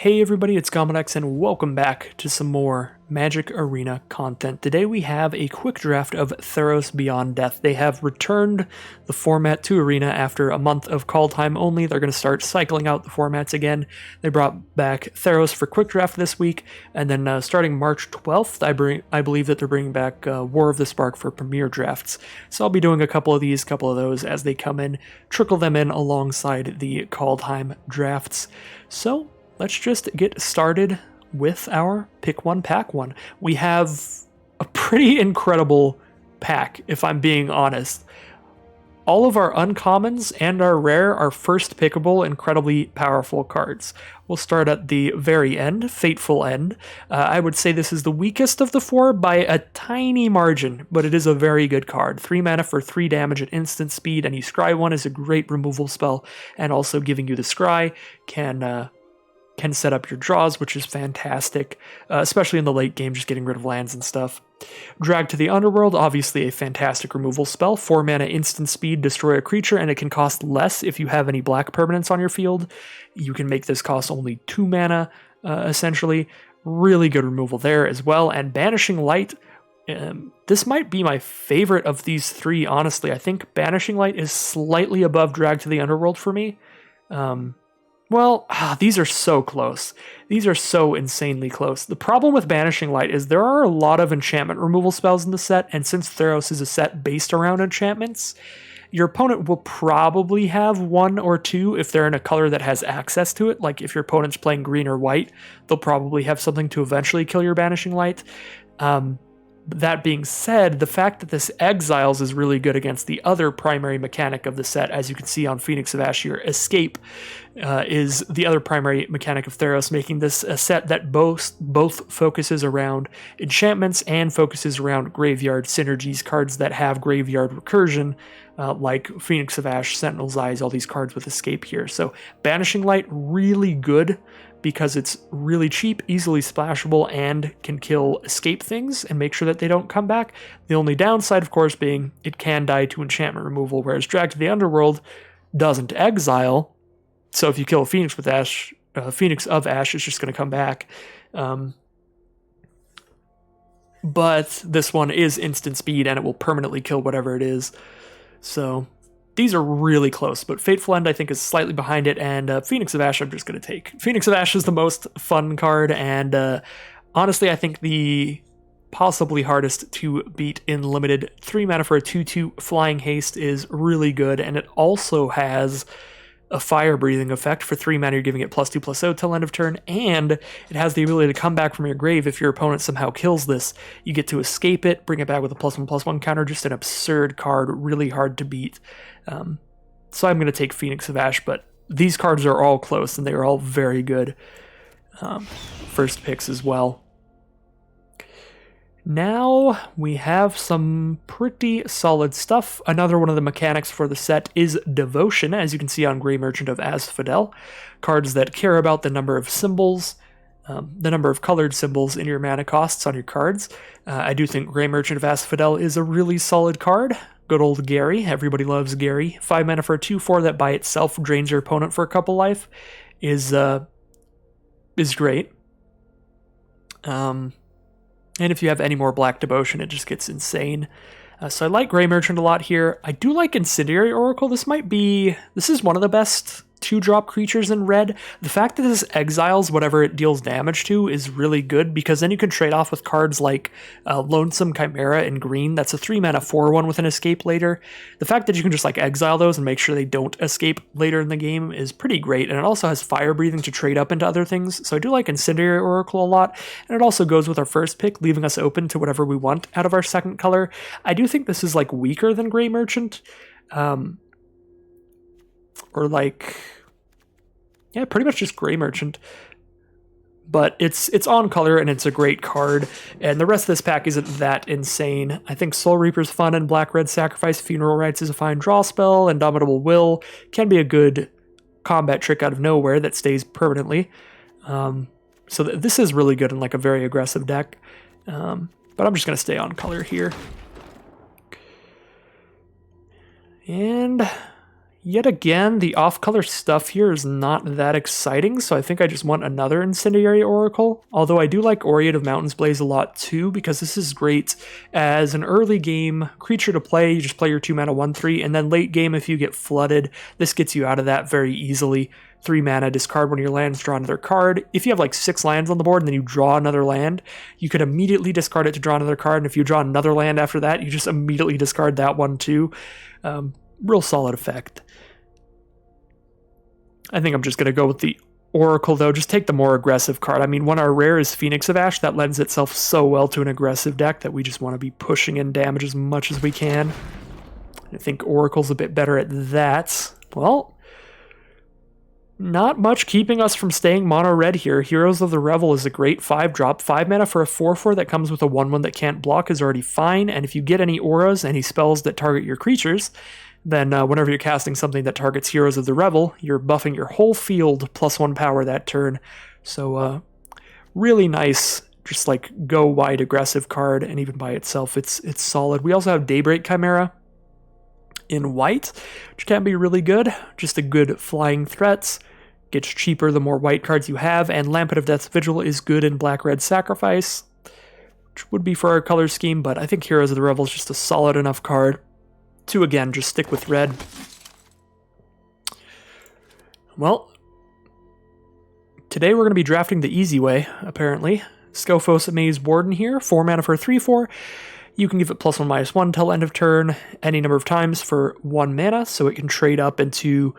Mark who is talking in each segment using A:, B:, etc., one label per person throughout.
A: Hey everybody, it's Gomedex and welcome back to some more Magic Arena content. Today we have a quick draft of Theros Beyond Death. They have returned the format to Arena after a month of call time only. They're going to start cycling out the formats again. They brought back Theros for quick draft this week, and then starting March 12th, I believe that they're bringing back War of the Spark for Premier drafts. So I'll be doing a couple of those as they come in, trickle them in alongside the call time drafts. So let's just get started with our pick one, pack one. We have a pretty incredible pack, if I'm being honest. All of our uncommons and our rare are first pickable, incredibly powerful cards. We'll start at the very end, Fateful End. I would say this is the weakest of the four by a tiny margin, but it is a very good card. 3 mana for 3 damage at instant speed, and you scry one is a great removal spell, and also giving you the scry can set up your draws, which is fantastic, especially in the late game, just getting rid of lands and stuff. Drag to the Underworld, obviously a fantastic removal spell. 4 mana instant speed, destroy a creature, and it can cost less if you have any black permanents on your field. You can make this cost only 2 mana, essentially. Really good removal there as well. And Banishing Light, this might be my favorite of these three, honestly. I think Banishing Light is slightly above Drag to the Underworld for me. These are so close. These are so insanely close. The problem with Banishing Light is there are a lot of enchantment removal spells in the set, and since Theros is a set based around enchantments, your opponent will probably have 1 or 2 if they're in a color that has access to it. Like if your opponent's playing green or white, they'll probably have something to eventually kill your Banishing Light. That being said, the fact that this Exiles is really good against the other primary mechanic of the set, as you can see on Phoenix of Ash here, Escape is the other primary mechanic of Theros, making this a set that both focuses around enchantments and focuses around graveyard synergies, cards that have graveyard recursion, like Phoenix of Ash, Sentinel's Eyes, all these cards with Escape here. So Banishing Light, really good, because it's really cheap, easily splashable, and can kill escape things and make sure that they don't come back. The only downside, of course, being it can die to enchantment removal, whereas Drag to the Underworld doesn't exile, so if you kill a Phoenix with Ash, Phoenix of Ash is just going to come back. But this one is instant speed, and it will permanently kill whatever it is. So these are really close, but Fateful End I think is slightly behind it, and Phoenix of Ash I'm just going to take. Phoenix of Ash is the most fun card, and honestly I think the possibly hardest to beat in limited. 3 mana for a 2/2 Flying Haste is really good, and it also has a Fire Breathing effect. For 3 mana you're giving it +2/+0 till end of turn, and it has the ability to come back from your grave if your opponent somehow kills this. You get to escape it, bring it back with a +1/+1 counter. Just an absurd card, really hard to beat. So I'm going to take Phoenix of Ash, but these cards are all close, and they are all very good first picks as well. Now we have some pretty solid stuff. Another one of the mechanics for the set is Devotion, as you can see on Grey Merchant of Asphodel. Cards that care about the number of symbols, the number of colored symbols in your mana costs on your cards. I do think Grey Merchant of Asphodel is a really solid card. Good old Gary, everybody loves Gary. 5 mana for a 2/4 that by itself drains your opponent for a couple life is great. And if you have any more Black Devotion, it just gets insane. So I like Grey Merchant a lot here. I do like Incendiary Oracle. This is one of the best 2-drop creatures in red. The fact that this exiles whatever it deals damage to is really good, because then you can trade off with cards like Lonesome Chimera in green. That's a 3 mana 4/1 with an escape later. The fact that you can just exile those and make sure they don't escape later in the game is pretty great, and it also has Fire Breathing to trade up into other things. So I do like Incendiary Oracle a lot, and it also goes with our first pick, leaving us open to whatever we want out of our second color. I do think this is weaker than Grey Merchant. Pretty much just Grey Merchant. But it's on color, and it's a great card, and the rest of this pack isn't that insane. I think Soul Reaper's fun, and Black-Red Sacrifice Funeral Rites is a fine draw spell. Indomitable Will can be a good combat trick out of nowhere that stays permanently. So this is really good in a very aggressive deck. But I'm just going to stay on color here. And Yet again, the off-color stuff here is not that exciting, so I think I just want another Incendiary Oracle. Although I do like Aureate of Mountain's Blaze a lot too, because this is great as an early game creature to play. You just play your 2 mana 1/3, and then late game, if you get flooded, this gets you out of that very easily. 3 mana, discard one of your lands, draw another card. If you have like 6 lands on the board and then you draw another land, you could immediately discard it to draw another card, and if you draw another land after that, you just immediately discard that one too. Real solid effect. I think I'm just going to go with the Oracle, though. Just take the more aggressive card. I mean, when our rare is Phoenix of Ash, that lends itself so well to an aggressive deck that we just want to be pushing in damage as much as we can. I think Oracle's a bit better at that. Well, not much keeping us from staying mono red here. Heroes of the Revel is a great 5-drop. 5 mana for a 4/4 that comes with a 1/1 that can't block is already fine, and if you get any auras, any spells that target your creatures, then whenever you're casting something that targets Heroes of the Revel, you're buffing your whole field +1 power that turn. So really nice, just like go wide aggressive card, and even by itself, it's solid. We also have Daybreak Chimera in white, which can be really good. Just a good flying threat. Gets cheaper the more white cards you have, and Lampet of Death's Vigil is good in Black-Red Sacrifice, which would be for our color scheme, but I think Heroes of the Revel is just a solid enough card to, again, just stick with red. Well, today we're going to be drafting the easy way, apparently. Skophos Maze Warden here, 4 mana for a 3/4. You can give it +1/-1 till end of turn any number of times for 1 mana, so it can trade up into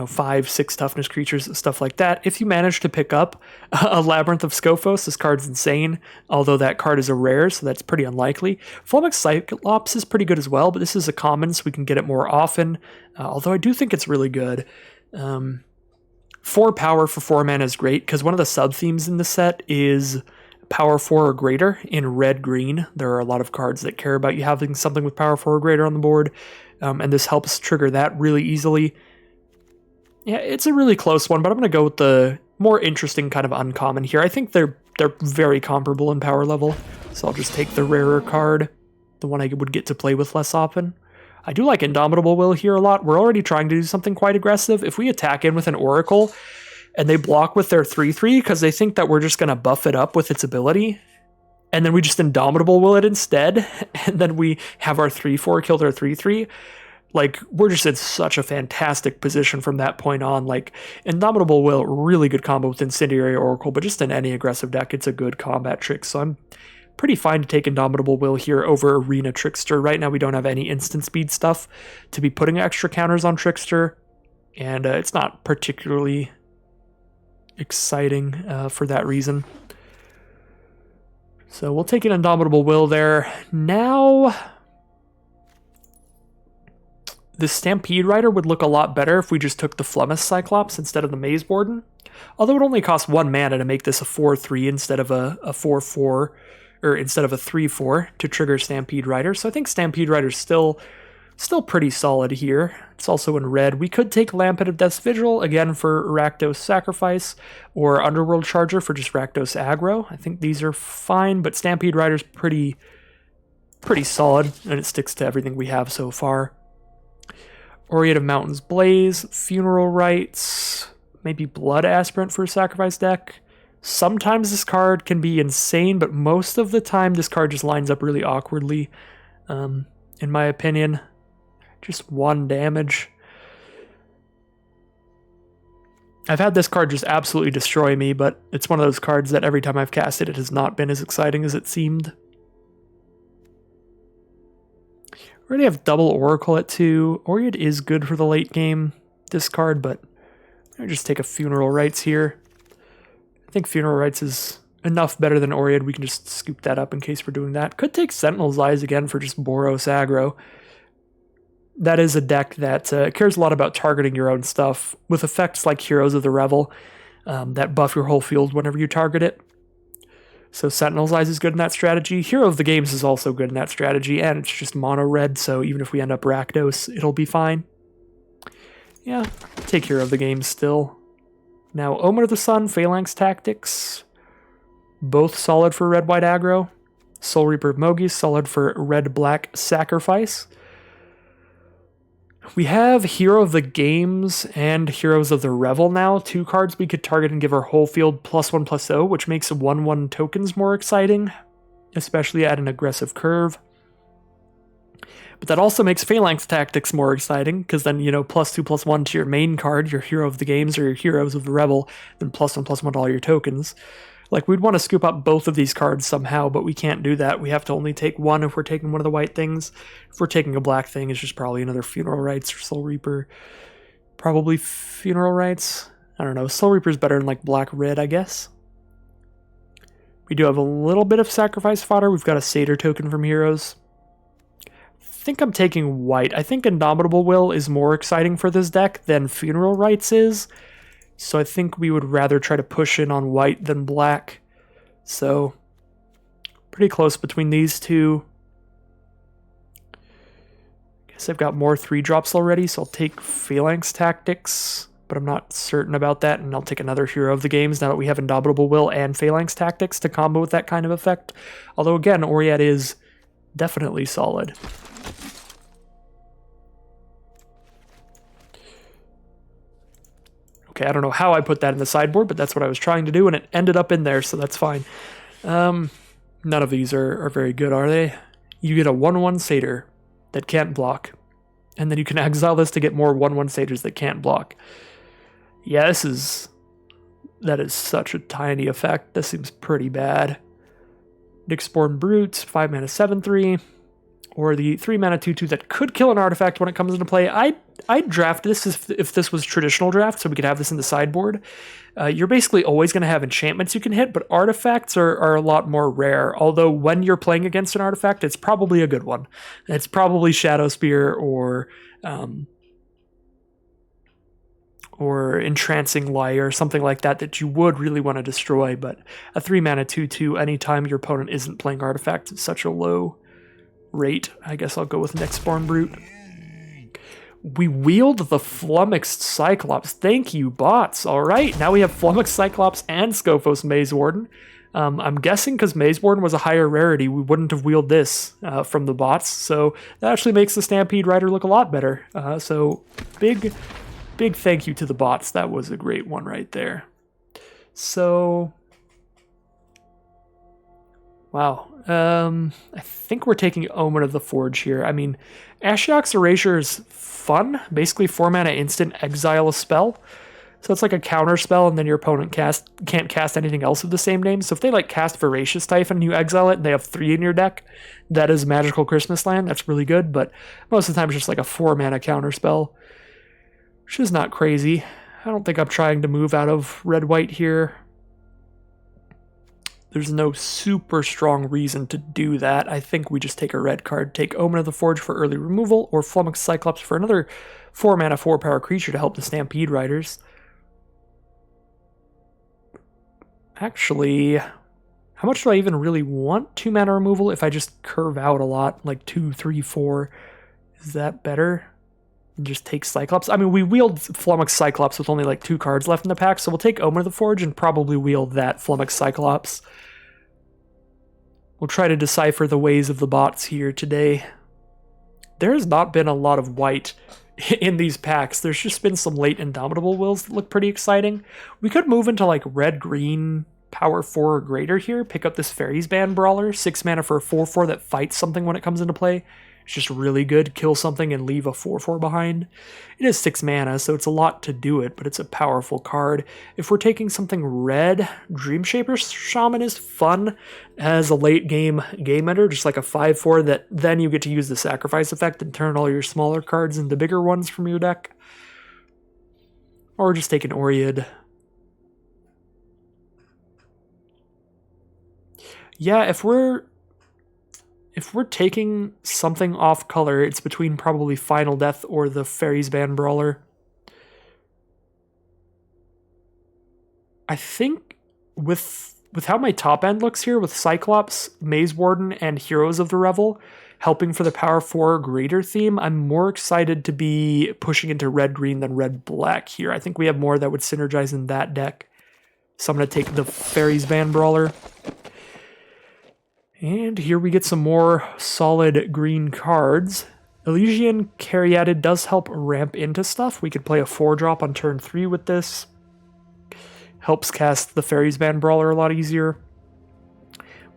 A: 5, 6 toughness creatures, stuff like that. If you manage to pick up a Labyrinth of Skophos, this card's insane, although that card is a rare, so that's pretty unlikely. Flummox Cyclops is pretty good as well, but this is a common, so we can get it more often, although I do think it's really good. 4 power for 4 mana is great, because one of the sub-themes in the set is power 4 or greater in red-green. There are a lot of cards that care about you having something with power 4 or greater on the board, and this helps trigger that really easily. Yeah, it's a really close one, but I'm going to go with the more interesting kind of uncommon here. I think they're very comparable in power level, so I'll just take the rarer card, the one I would get to play with less often. I do like Indomitable Will here a lot. We're already trying to do something quite aggressive. If we attack in with an Oracle, and they block with their 3/3 because they think that we're just going to buff it up with its ability, and then we just Indomitable Will it instead, and then we have our 3/4 kill their 3/3, like, we're just in such a fantastic position from that point on. Like, Indomitable Will, really good combo with Incendiary Oracle, but just in any aggressive deck, it's a good combat trick, so I'm pretty fine to take Indomitable Will here over Arena Trickster. Right now we don't have any instant speed stuff to be putting extra counters on Trickster, and it's not particularly exciting for that reason. So we'll take an Indomitable Will there. Now, the Stampede Rider would look a lot better if we just took the Flummox Cyclops instead of the Maze Warden. Although it only costs 1 mana to make this a 4/3 instead of a 4/4, or instead of a 3/4 to trigger Stampede Rider. So I think Stampede Rider's still pretty solid here. It's also in red. We could take Lampet of Death's Vigil, again for Rakdos Sacrifice, or Underworld Charger for just Rakdos Aggro. I think these are fine, but Stampede Rider's pretty solid, and it sticks to everything we have so far. Aureate of Mountain's Blaze, Funeral Rites, maybe Blood Aspirant for a sacrifice deck. Sometimes this card can be insane, but most of the time this card just lines up really awkwardly, in my opinion. Just 1 damage. I've had this card just absolutely destroy me, but it's one of those cards that every time I've cast it, it has not been as exciting as it seemed. We already have double Oracle at 2. Aureate is good for the late game, this card, but I'll just take a Funeral Rites here. I think Funeral Rites is enough better than Aureate. We can just scoop that up in case we're doing that. Could take Sentinel's Eyes again for just Boros aggro. That is a deck that cares a lot about targeting your own stuff, with effects like Heroes of the Revel that buff your whole field whenever you target it. So Sentinel's Eyes is good in that strategy. Hero of the Games is also good in that strategy, and it's just mono red, so even if we end up Rakdos, it'll be fine. Yeah, take Hero of the Games still. Now, Omen of the Sun, Phalanx Tactics, both solid for red-white aggro. Soul Reaper of Mogi, solid for red-black Sacrifice. We have Hero of the Games and Heroes of the Revel now. 2 cards we could target and give our whole field +1/+0, which makes 1/1 tokens more exciting, especially at an aggressive curve. But that also makes Phalanx Tactics more exciting, because then, +2/+1 to your main card, your Hero of the Games or your Heroes of the Revel, then +1/+1 to all your tokens. Like, we'd want to scoop up both of these cards somehow, but we can't do that. We have to only take one if we're taking one of the white things. If we're taking a black thing, it's just probably another Funeral Rites or Soul Reaper. Probably Funeral Rites. I don't know. Soul Reaper's better than, like, black-red, I guess. We do have a little bit of sacrifice fodder. We've got a Satyr token from Heroes. I think I'm taking white. I think Indomitable Will is more exciting for this deck than Funeral Rites is. So I think we would rather try to push in on white than black. So, pretty close between these two. Guess I've got more 3-drops already, so I'll take Phalanx Tactics, but I'm not certain about that, and I'll take another Hero of the Games now that we have Indomitable Will and Phalanx Tactics to combo with that kind of effect. Although again, Oriat is definitely solid. Okay, I don't know how I put that in the sideboard, but that's what I was trying to do, and it ended up in there, so that's fine. None of these are very good, are they? You get a 1/1 Satyr that can't block, and then you can exile this to get more 1/1 Satyrs that can't block. Yeah, that is such a tiny effect. This seems pretty bad. Nyxborn Brute, 5 mana 7/3. Or the 3 mana 2/2 that could kill an artifact when it comes into play. I'd draft this if this was traditional draft, so we could have this in the sideboard. You're basically always going to have enchantments you can hit, but artifacts are a lot more rare. Although when you're playing against an artifact, it's probably a good one. It's probably Shadow Spear or Entrancing Light or something like that you would really want to destroy. But a 3 mana 2/2 anytime your opponent isn't playing artifacts is such a low rate. I guess I'll go with Nyxborn Brute. We wield the Flummoxed Cyclops. Thank you, bots. All right, now we have Flummoxed Cyclops and Scophos Maze Warden. I'm guessing because Maze Warden was a higher rarity, we wouldn't have wheeled this from the bots. So that actually makes the Stampede Rider look a lot better. So big thank you to the bots. That was a great one right there. So, wow. I think we're taking Omen of the Forge here. I mean, Ashiok's Erasure is fun. Basically 4 mana instant, exile a spell. So it's like a counter spell, and then your opponent can't cast anything else of the same name. So if they like cast Voracious Typhon and you exile it, and they have 3 in your deck, that is Magical Christmas Land. That's really good, but most of the time it's just like a 4 mana counter spell, which is not crazy. I don't think I'm trying to move out of red-white here. There's no super strong reason to do that. I think we just take a red card, take Omen of the Forge for early removal, or Flummoxed Cyclops for another 4 mana 4-power creature to help the Stampede Riders. Actually, how much do I even really want 2 mana removal if I just curve out a lot, like 2, 3, 4? Is that better? And just take Cyclops? I mean, we wield Flummoxed Cyclops with only like 2 cards left in the pack, so we'll take Omen of the Forge and probably wield that Flummoxed Cyclops. We'll try to decipher the ways of the bots here today. There has not been a lot of white in these packs. There's just been some late Indomitable Wills that look pretty exciting. We could move into like red-green power 4 or greater here, pick up this Fairies Band Brawler, 6 mana for a 4/4 that fights something when it comes into play. It's just really good. Kill something and leave a 4/4 behind. It is 6 mana, so it's a lot to do it, but it's a powerful card. If we're taking something red, Dreamshaper Shaman is fun as a late game ender, just like a 5/4 that then you get to use the sacrifice effect and turn all your smaller cards into bigger ones from your deck. Or just take an Oread. Yeah, if we're taking something off color, it's between probably Final Death or the Fairies Band Brawler. I think with how my top end looks here, with Cyclops, Maze Warden, and Heroes of the Revel helping for the Power 4 greater theme, I'm more excited to be pushing into red-green than red-black here. I think we have more that would synergize in that deck. So I'm going to take the Fairies Band Brawler. And here we get some more solid green cards. Elysian Caryatid does help ramp into stuff. We could play a 4-drop on turn 3 with this. Helps cast the Fairies Band Brawler a lot easier.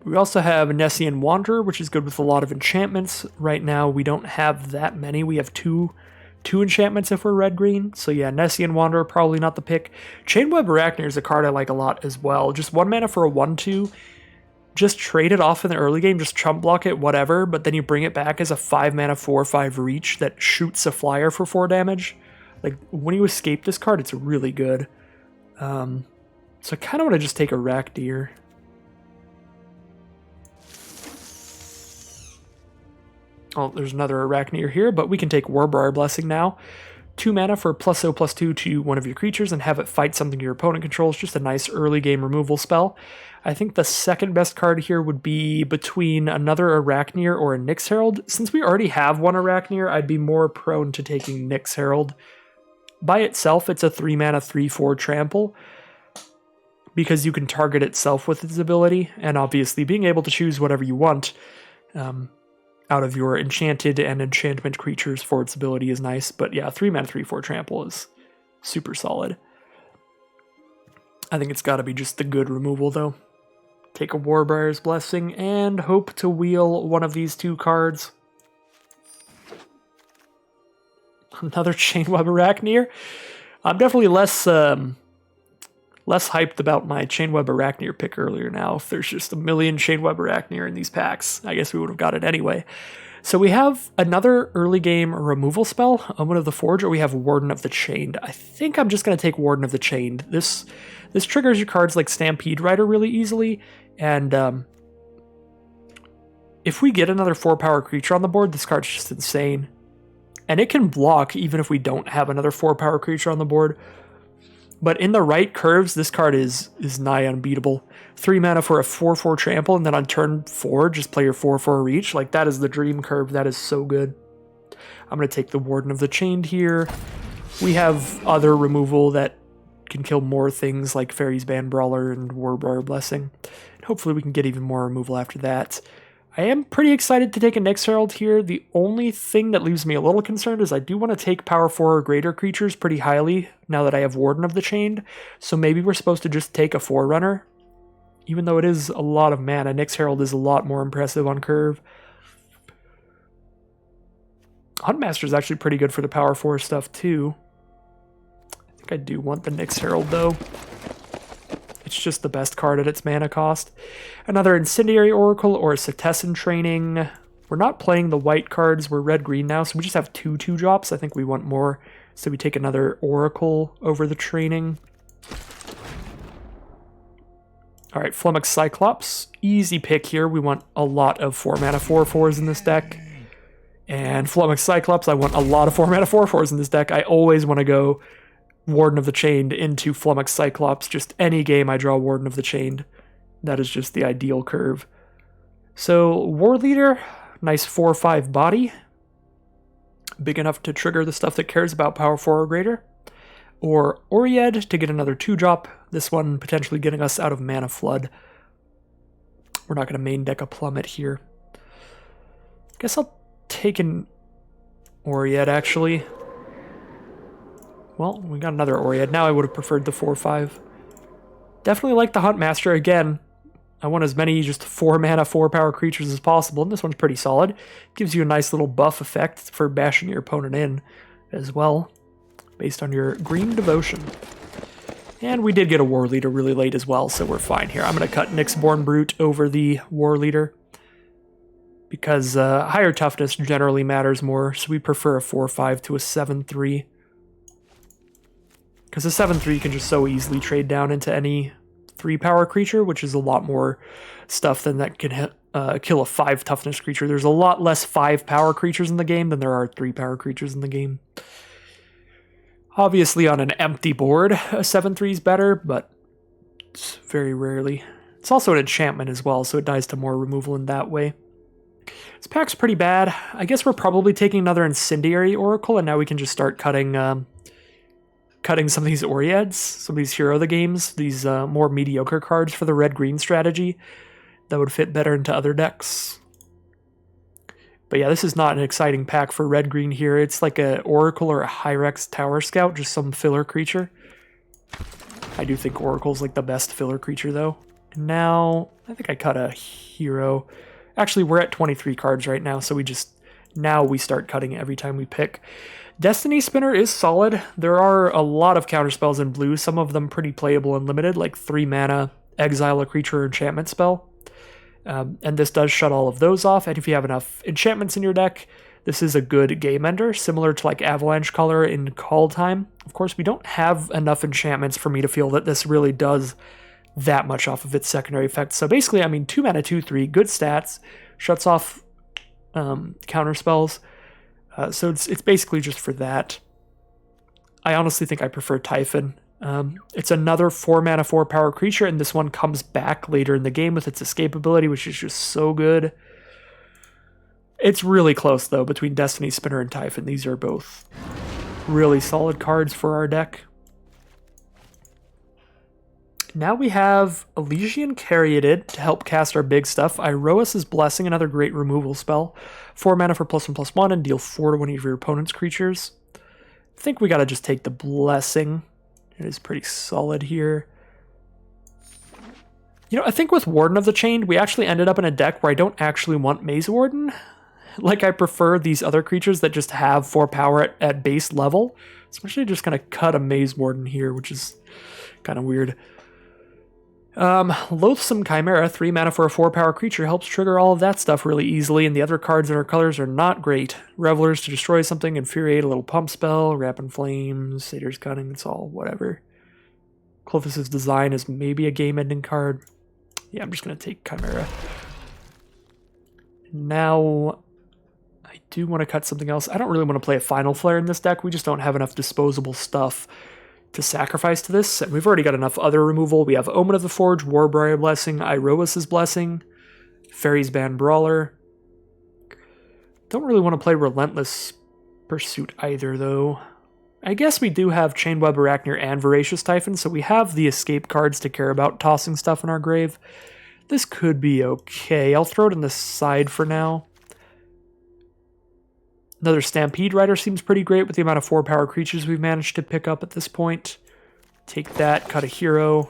A: We also have Nessian Wanderer, which is good with a lot of enchantments. Right now, we don't have that many. We have two enchantments if we're red-green. So yeah, Nessian Wanderer, probably not the pick. Chainweb Arachnir is a card I like a lot as well. Just 1 mana for a 1/2. Just trade it off in the early game, just chump block it, whatever, but then you bring it back as a 5 mana 4/5 reach that shoots a flyer for 4 damage. Like, when you escape this card, it's really good. So I kind of want to just take a Arachnir. Oh, there's another Arachnir here, but we can take Warbriar Blessing now. 2 mana for +0/+2 to one of your creatures and have it fight something your opponent controls. Just a nice early game removal spell. I think the second best card here would be between another Arachnir or a Nyx Herald. Since we already have one Arachnir, I'd be more prone to taking Nyx Herald. By itself, it's a 3 mana 3/4 trample, because you can target itself with its ability, and obviously being able to choose whatever you want out of your enchanted and enchantment creatures for its ability is nice. But yeah, 3 mana 3/4 trample is super solid. I think it's got to be just the good removal though. Take a Warbriar's Blessing and hope to wheel one of these 2 cards. Another Chainweb Arachnir. I'm definitely less hyped about my Chainweb Arachnir pick earlier now. If there's just a million Chainweb Arachnir in these packs, I guess we would have got it anyway. So we have another early game removal spell, Omen of the Forge, or we have Warden of the Chained. I think I'm just going to take Warden of the Chained. This triggers your cards like Stampede Rider really easily, and if we get another 4-power creature on the board, this card's just insane. And it can block even if we don't have another 4-power creature on the board. But in the right curves, this card is nigh unbeatable. 3 mana for a 4/4 trample, and then on turn 4, just play your 4/4 reach. Like, that is the dream curve. That is so good. I'm going to take the Warden of the Chained here. We have other removal that can kill more things like Fairies Band Brawler and Warbriar Blessing. And hopefully we can get even more removal after that. I am pretty excited to take a Nyx Herald here. The only thing that leaves me a little concerned is I do want to take power 4 or greater creatures pretty highly now that I have Warden of the Chained. So maybe we're supposed to just take a Forerunner. Even though it is a lot of mana, Nyx Herald is a lot more impressive on curve. Huntmaster is actually pretty good for the power 4 stuff too. I think I do want the Nyx Herald though. It's just the best card at its mana cost. Another Incendiary Oracle or a Setessan Training. We're not playing the white cards. We're red-green now, so we just have 2 2-drops. I think we want more, so we take another Oracle over the Training. All right, Flummox Cyclops. Easy pick here. We want a lot of 4 mana 4/4s in this deck. And Flummox Cyclops, I want a lot of 4 mana 4/4s in this deck. I always want to go Warden of the Chained into Flummox Cyclops. Just any game I draw Warden of the Chained. That is just the ideal curve. So, War Leader, nice 4/5 body. Big enough to trigger the stuff that cares about power 4 or greater. Or Oried to get another 2-drop. This one potentially getting us out of Mana Flood. We're not going to main deck a Plummet here. Guess I'll take an Oried actually. Well, we got another Oried. Now I would have preferred the 4/5. Definitely like the Huntmaster. Again, I want as many just 4 mana 4-power creatures as possible, and this one's pretty solid. Gives you a nice little buff effect for bashing your opponent in as well, based on your green devotion. And we did get a War Leader really late as well, so we're fine here. I'm going to cut Nyxborn Brute over the War Leader, because higher toughness generally matters more, so we prefer a 4/5 to a 7/3. Because a 7/3 can just so easily trade down into any 3-power creature, which is a lot more stuff than that can kill a 5 toughness creature. There's a lot less 5-power creatures in the game than there are 3-power creatures in the game. Obviously, on an empty board, a 7/3 is better, but it's very rarely. It's also an enchantment as well, so it dies to more removal in that way. This pack's pretty bad. I guess we're probably taking another Incendiary Oracle, and now we can just start cutting some of these Orieds, some of these Hero of the Games, these more mediocre cards for the red-green strategy that would fit better into other decks. But yeah, this is not an exciting pack for red-green here. It's like a Oracle or a Hyrex Tower Scout, just some filler creature. I do think Oracle's like the best filler creature, though. And now, I think I cut a hero. Actually, we're at 23 cards right now, so now we start cutting every time we pick. Destiny Spinner is solid. There are a lot of counterspells in blue, some of them pretty playable and limited, like 3 mana, exile a creature enchantment spell. And this does shut all of those off, and if you have enough enchantments in your deck, this is a good game ender, similar to like Avalanche Color in Call Time. Of course, we don't have enough enchantments for me to feel that this really does that much off of its secondary effects. So basically, I mean, 2 mana, 2/3, good stats, shuts off counter spells. So it's basically just for that. I honestly think I prefer Typhon. It's another 4 mana, 4 power creature, and this one comes back later in the game with its escape ability, which is just so good. It's really close, though, between Destiny Spinner and Typhon. These are both really solid cards for our deck. Now we have Elysian Caryatid to help cast our big stuff. Iroas's Blessing, another great removal spell. 4 mana for +1/+1 and deal 4 to one of your opponent's creatures. I think we gotta just take the Blessing. It is pretty solid here. You know, I think with Warden of the Chained, we actually ended up in a deck where I don't actually want Maze Warden. Like, I prefer these other creatures that just have 4 power at base level. So I'm actually just going to cut a Maze Warden here, which is kind of weird. Loathsome Chimera, 3 mana for a 4 power creature, helps trigger all of that stuff really easily, and the other cards in our colors are not great. Revelers to destroy something, Infuriate, a little pump spell, Rapid Flames, Satyr's Cunning, it's all whatever. Clothis' Design is maybe a game-ending card. Yeah, I'm just going to take Chimera. Now, I do want to cut something else. I don't really want to play a Final Flare in this deck. We just don't have enough disposable stuff to sacrifice to this, and we've already got enough other removal. We have Omen of the Forge, Warbriar Blessing, Iroas's Blessing, Fairy's Band Brawler. Don't really want to play Relentless Pursuit either, though. I guess we do have Chainweb Arachnir and Voracious Typhon, so we have the escape cards to care about tossing stuff in our grave. This could be okay. I'll throw it on the side for now. Another Stampede Rider seems pretty great with the amount of 4 power creatures we've managed to pick up at this point. Take that, cut a hero.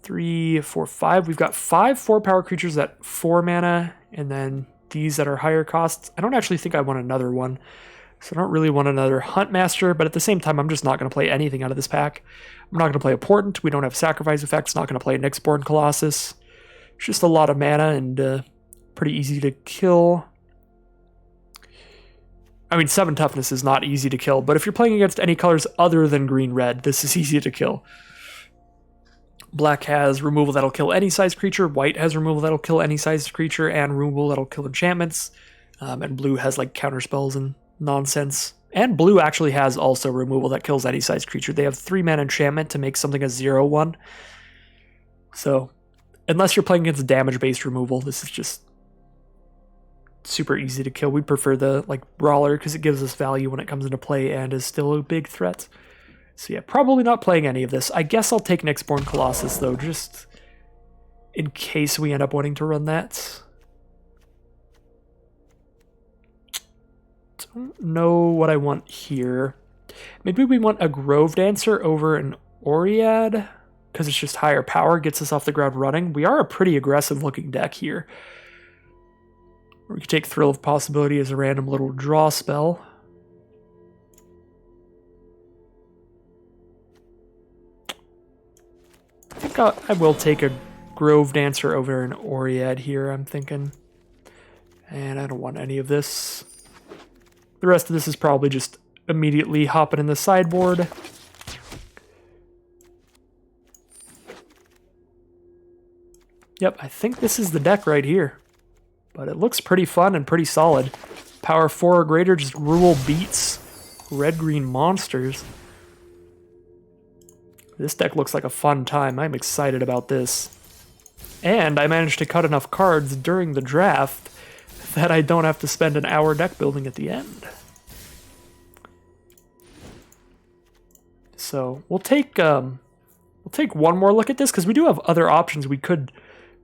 A: 3, 4, 5. We've got 5 4 power creatures at 4 mana, and then these that are higher costs. I don't actually think I want another one, so I don't really want another Huntmaster, but at the same time, I'm just not going to play anything out of this pack. I'm not going to play a Portent. We don't have sacrifice effects. Not going to play a Nyxborn Colossus. It's just a lot of mana and pretty easy to kill. I mean, 7 toughness is not easy to kill, but if you're playing against any colors other than green-red, this is easy to kill. Black has removal that'll kill any size creature, white has removal that'll kill any size creature, and removal that'll kill enchantments, and blue has like counterspells and nonsense. And blue actually has also removal that kills any size creature. They have 3 mana enchantment to make something a 0/1. So, unless you're playing against damage-based removal, this is just super easy to kill. We prefer the brawler because it gives us value when it comes into play and is still a big threat. So yeah, probably not playing any of this. I guess I'll take Nyxborn Colossus though, just in case we end up wanting to run that. Don't know what I want here. Maybe we want a Grove Dancer over an Oread because it's just higher power, gets us off the ground running. We are a pretty aggressive looking deck here. Or we could take Thrill of Possibility as a random little draw spell. I think I will take a Grove Dancer over an Oread here, I'm thinking. And I don't want any of this. The rest of this is probably just immediately hopping in the sideboard. Yep, I think this is the deck right here. But it looks pretty fun and pretty solid. Power 4 or greater just rule beats red-green monsters. This deck looks like a fun time. I'm excited about this. And I managed to cut enough cards during the draft that I don't have to spend an hour deck building at the end. So we'll take one more look at this because we do have other options we could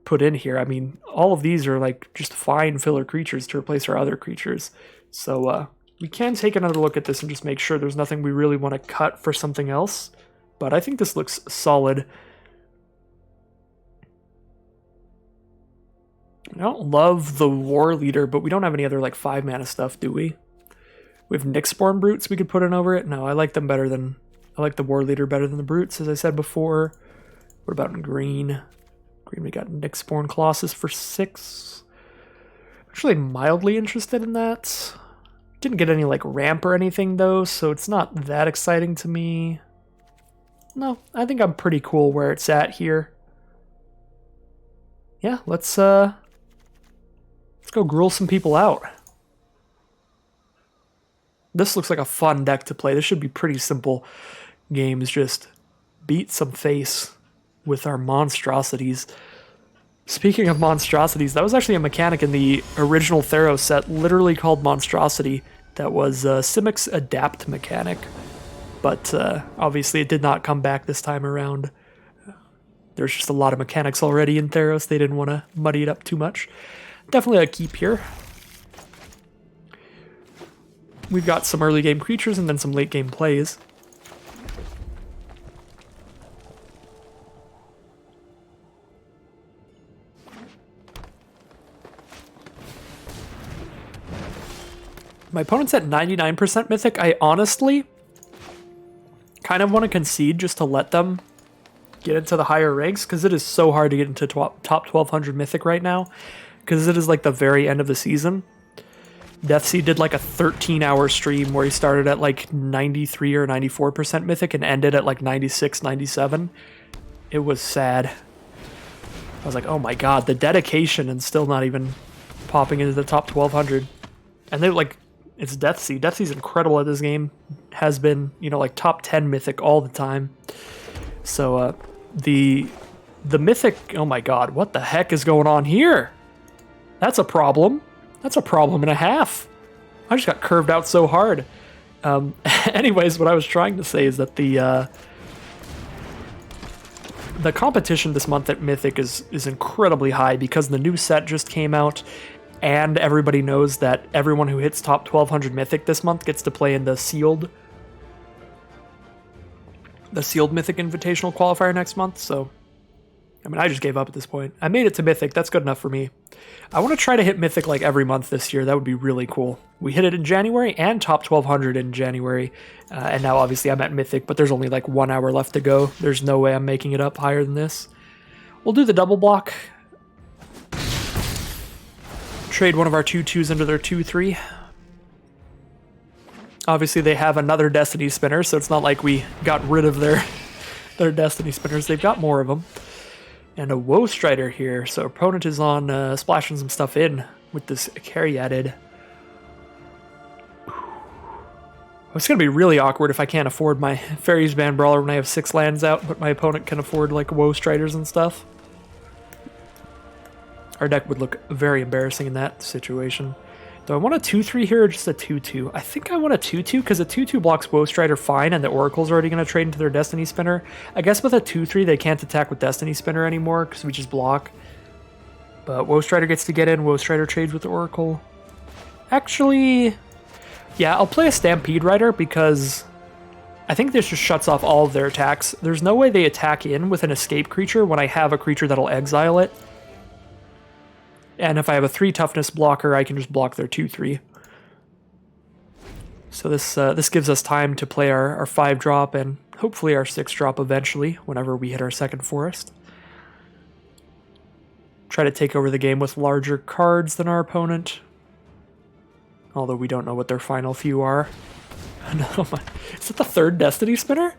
A: put in here. I mean, all of these are like just fine filler creatures to replace our other creatures. So we can take another look at this and just make sure there's nothing we really want to cut for something else. But I think this looks solid. I don't love the War Leader, but we don't have any other like 5 mana stuff, do we? We have Nyxborn Brutes we could put in over it. No, I like them better than... I like the War Leader better than the Brutes, as I said before. What about in green? Green, we got Nyxborn Colossus for 6. Actually mildly interested in that. Didn't get any like ramp or anything though, so it's not that exciting to me. No, I think I'm pretty cool where it's at here. Yeah, let's go gruel some people out. This looks like a fun deck to play. This should be pretty simple games. Just beat some face with our monstrosities. Speaking of monstrosities, that was actually a mechanic in the original Theros set, literally called Monstrosity. That was Simic's Adapt mechanic. But obviously it did not come back this time around. There's just a lot of mechanics already in Theros. They didn't want to muddy it up too much. Definitely a keep here. We've got some early game creatures and then some late game plays. My opponent's at 99% Mythic. I honestly kind of want to concede just to let them get into the higher ranks, because it is so hard to get into top 1200 Mythic right now, because it is like the very end of the season. Deathseed did like a 13-hour stream where he started at like 93 or 94% Mythic and ended at like 96, 97. It was sad. I was like, oh my god, the dedication and still not even popping into the top 1200. And they like, it's Deathseed. Deathseed's incredible at this game. Has been, you know, like top 10 Mythic all the time. So the Mythic, oh my god, what the heck is going on here? That's a problem. That's a problem and a half. I just got curved out so hard. Anyways, what I was trying to say is that the competition this month at Mythic is incredibly high because the new set just came out, and everybody knows that everyone who hits top 1200 Mythic this month gets to play in the sealed Mythic Invitational qualifier next month. So, I mean, I just gave up at this point. I made it to Mythic. That's good enough for me. I want to try to hit Mythic like every month this year. That would be really cool. We hit it in January and top 1200 in January. And now obviously I'm at Mythic, but there's only like 1 hour left to go. There's no way I'm making it up higher than this. We'll do the double block. Trade one of our 2/2s into their 2/3. Obviously they have another Destiny Spinner, so it's not like we got rid of their Destiny Spinners. They've got more of them. And a Woe Strider here, so opponent is on splashing some stuff in with this Caryatid. It's going to be really awkward if I can't afford my Fairies Band Brawler when I have 6 lands out, but my opponent can afford like Woe Striders and stuff. Our deck would look very embarrassing in that situation. Do I want a 2/3 here or just a 2/2? I think I want a 2/2 because a 2/2 blocks Woe Strider fine and the Oracle's already going to trade into their Destiny Spinner. I guess with a 2/3 they can't attack with Destiny Spinner anymore because we just block. But Woe Strider gets to get in, Woe Strider trades with the Oracle. Actually, yeah, I'll play a Stampede Rider because I think this just shuts off all of their attacks. There's no way they attack in with an escape creature when I have a creature that'll exile it. And if I have a 3 toughness blocker, I can just block their 2/3. So this gives us time to play our 5-drop and hopefully our 6-drop eventually, whenever we hit our second forest. Try to take over the game with larger cards than our opponent. Although we don't know what their final few are. No, is it the 3rd Destiny Spinner?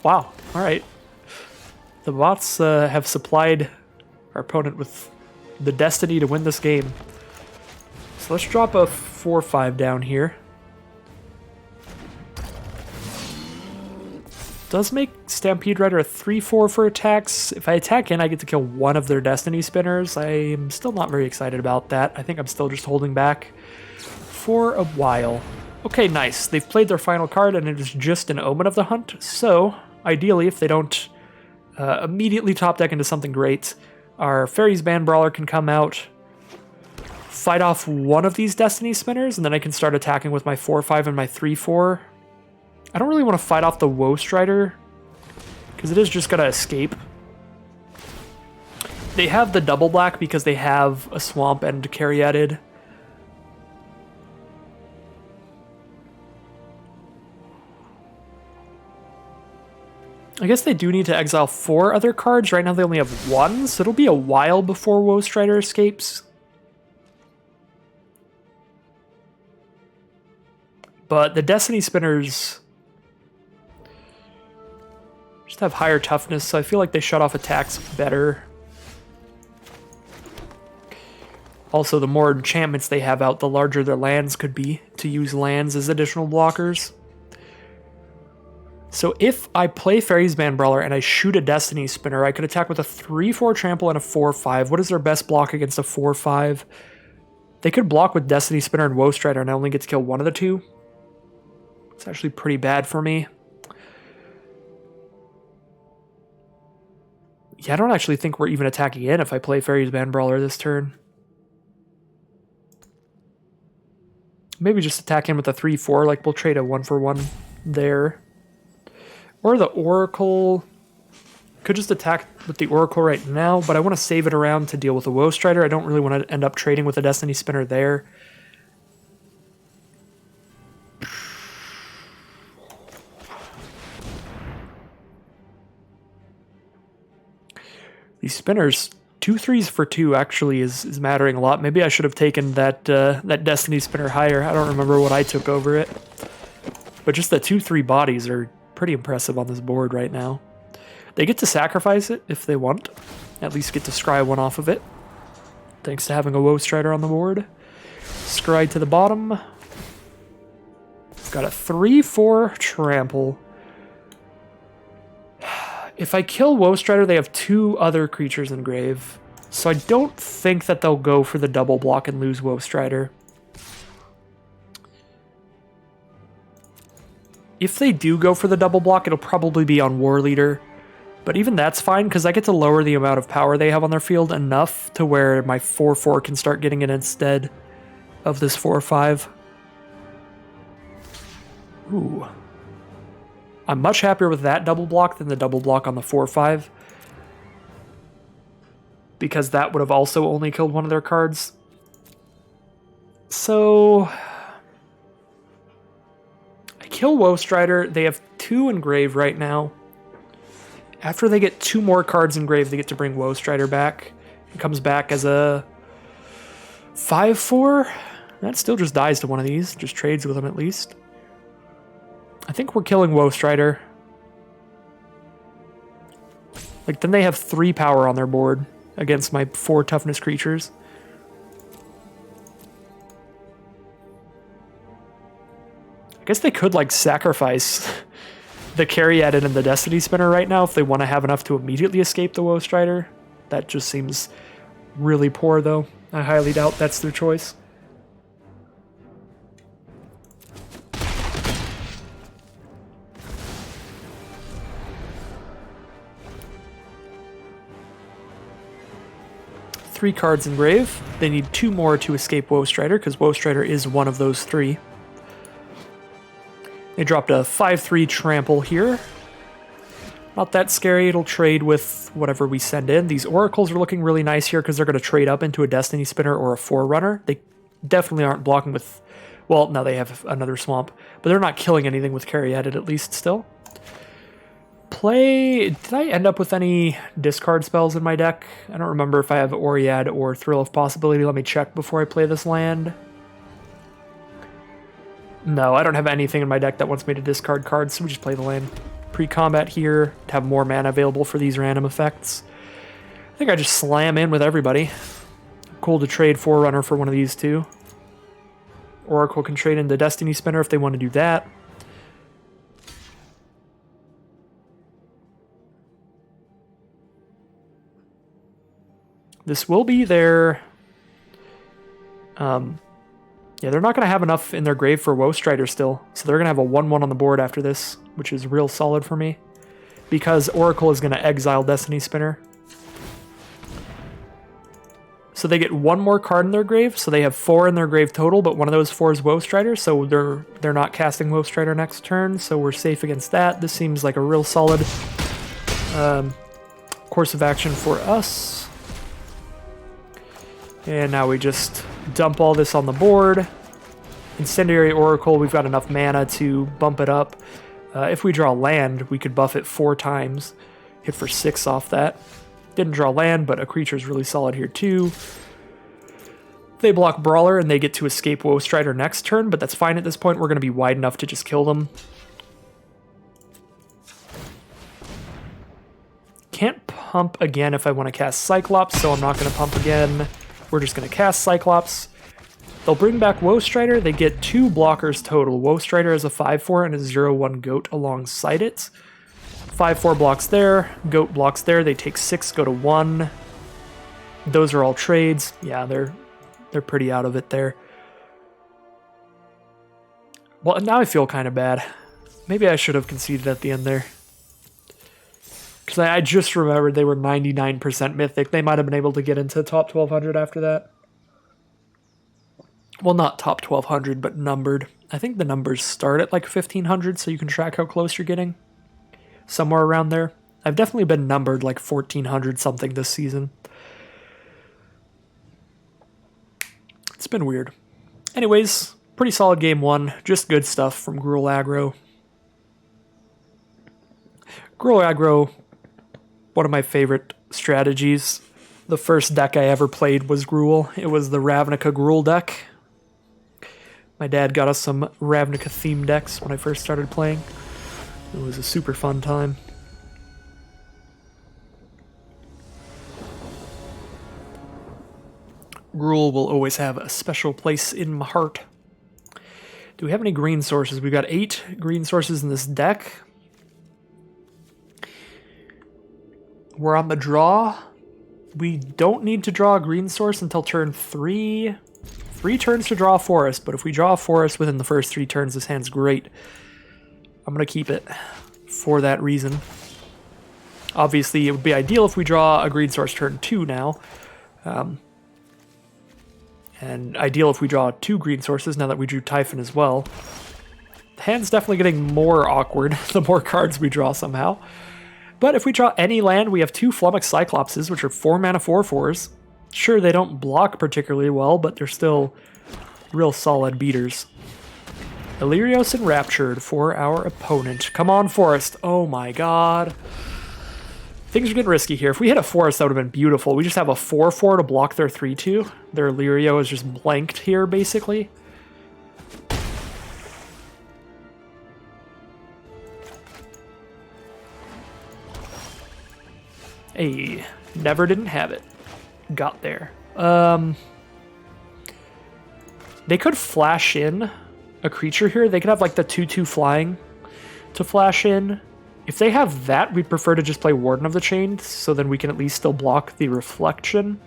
A: Wow, alright. The bots have supplied our opponent with the destiny to win this game. So let's drop a 4/5 down here. Does make Stampede Rider a 3/4 for attacks. If I attack in, I get to kill one of their Destiny Spinners. I'm still not very excited about that. I think I'm still just holding back for a while. Okay, nice. They've played their final card and it is just an Omen of the Hunt. So, ideally, if they don't immediately top deck into something great, Our Fairies Band Brawler can come out, fight off one of these Destiny Spinners, and then I can start attacking with my 4-5 and my 3-4. I don't really want to fight off the Woe Strider, because it is just going to escape. They have the double black because they have a Swamp and Caryatid. I guess they do need to exile 4 other cards. Right now they only have 1, so it'll be a while before Woe Strider escapes. But the Destiny Spinners just have higher toughness, so I feel like they shut off attacks better. Also, the more enchantments they have out, the larger their lands could be to use lands as additional blockers. So if I play Fairies Band Brawler and I shoot a Destiny Spinner, I could attack with a 3-4 trample and a 4-5. What is their best block against a 4-5? They could block with Destiny Spinner and Woe Strider and I only get to kill one of the two. It's actually pretty bad for me. Yeah, I don't actually think we're even attacking in if I play Fairies Band Brawler this turn. Maybe just attack in with a 3-4, like we'll trade a 1-for-1 there. Or the Oracle. Could just attack with the Oracle right now, but I want to save it around to deal with the Woe Strider. I don't really want to end up trading with a Destiny Spinner there. These Spinners, 2 3s for 2 actually is mattering a lot. Maybe I should have taken that that Destiny Spinner higher. I don't remember what I took over it. But just the 2-3 bodies are pretty impressive on this board right now. They get to sacrifice it if they want. At least get to scry one off of it. Thanks to having a Woe Strider on the board. Scry to the bottom. Got a 3-4 trample. If I kill Woe Strider, they have 2 other creatures in grave. So I don't think that they'll go for the double block and lose Woe Strider. If they do go for the double block, it'll probably be on War Leader. But even that's fine, because I get to lower the amount of power they have on their field enough to where my 4-4 can start getting it instead of this 4-5. Ooh. I'm much happier with that double block than the double block on the 4-5. Because that would have also only killed one of their cards. So kill Woe Strider. They have 2 in grave right now. After they get 2 more cards in grave, they get to bring Woe Strider back. It comes back as a 5-4. That still just dies to one of these. Just trades with them at least. I think we're killing Woe Strider. Like, then they have 3 power on their board against my 4 toughness creatures. I guess they could, like, sacrifice the Caryatid and the Destiny Spinner right now if they want to have enough to immediately escape the Woe Strider. That just seems really poor, though. I highly doubt that's their choice. Three cards in grave. They need 2 more to escape Woe Strider, because Woe Strider is one of those 3. They dropped a 5-3 trample here. Not that scary. It'll trade with whatever we send in. These Oracles are looking really nice here because they're going to trade up into a Destiny Spinner or a Forerunner. They definitely aren't blocking with... Well, no, they have another Swamp. But they're not killing anything with Caryatid, at least, still. Play... Did I end up with any discard spells in my deck? I don't remember if I have Oread or Thrill of Possibility. Let me check before I play this land. No, I don't have anything in my deck that wants me to discard cards, so we just play the land. Pre-combat here to have more mana available for these random effects. I think I just slam in with everybody. Cool to trade Forerunner for one of these two. Oracle can trade into Destiny Spinner if they want to do that. This will be their... Yeah, they're not going to have enough in their grave for Woe Strider still, so they're going to have a 1-1 on the board after this, which is real solid for me, because Oracle is going to exile Destiny Spinner. So they get one more card in their grave, so they have 4 in their grave total, but one of those 4 is Woe Strider, so they're not casting Woe Strider next turn, so we're safe against that. This seems like a real solid course of action for us. And now we just dump all this on the board. Incendiary Oracle, we've got enough mana to bump it up. If we draw land, we could buff it 4 times, hit for 6 off that. Didn't draw land, but a creature's really solid here too. They block Brawler and they get to escape Woe Strider next turn, but that's fine at this point. We're going to be wide enough to just kill them. Can't pump again if I want to cast Cyclops, so I'm not going to pump again. We're just going to cast Cyclops. They'll bring back Woe Strider. They get 2 blockers total. Woe Strider has a 5/4 and a 0/1 Goat alongside it. 5/4 blocks there. Goat blocks there. They take 6, go to 1. Those are all trades. Yeah, they're pretty out of it there. Well, now I feel kind of bad. Maybe I should have conceded at the end there. Because I just remembered they were 99% Mythic. They might have been able to get into top 1200 after that. Well, not top 1200, but numbered. I think the numbers start at like 1500, so you can track how close you're getting. Somewhere around there. I've definitely been numbered like 1400 something this season. It's been weird. Anyways, pretty solid game 1. Just good stuff from Gruul Aggro. Gruul Aggro, one of my favorite strategies. The first deck I ever played was Gruul. It was the Ravnica Gruul deck. My dad got us some Ravnica themed decks when I first started playing. It was a super fun time. Gruul will always have a special place in my heart. Do we have any green sources? We've got 8 green sources in this deck. We're on the draw. We don't need to draw a green source until turn 3. 3 turns to draw a forest, but if we draw a forest within the first 3 turns, this hand's great. I'm going to keep it for that reason. Obviously, it would be ideal if we draw a green source turn 2 now. And ideal if we draw 2 green sources now that we drew Typhon as well. The hand's definitely getting more awkward the more cards we draw somehow. But if we draw any land, we have 2 Flummox Cyclopses, which are 4 mana 4/4s. Sure, they don't block particularly well, but they're still real solid beaters. Illyrios Enraptured for our opponent. Come on, Forest. Oh my god. Things are getting risky here. If we hit a Forest, that would have been beautiful. We just have a 4/4 to block their 3/2. Their Illyrio is just blanked here, basically. Hey, never didn't have it. Got there. They could flash in a creature here. They could have like the 2/2 flying to flash in. If they have that, we'd prefer to just play Warden of the Chain, so then we can at least still block the reflection.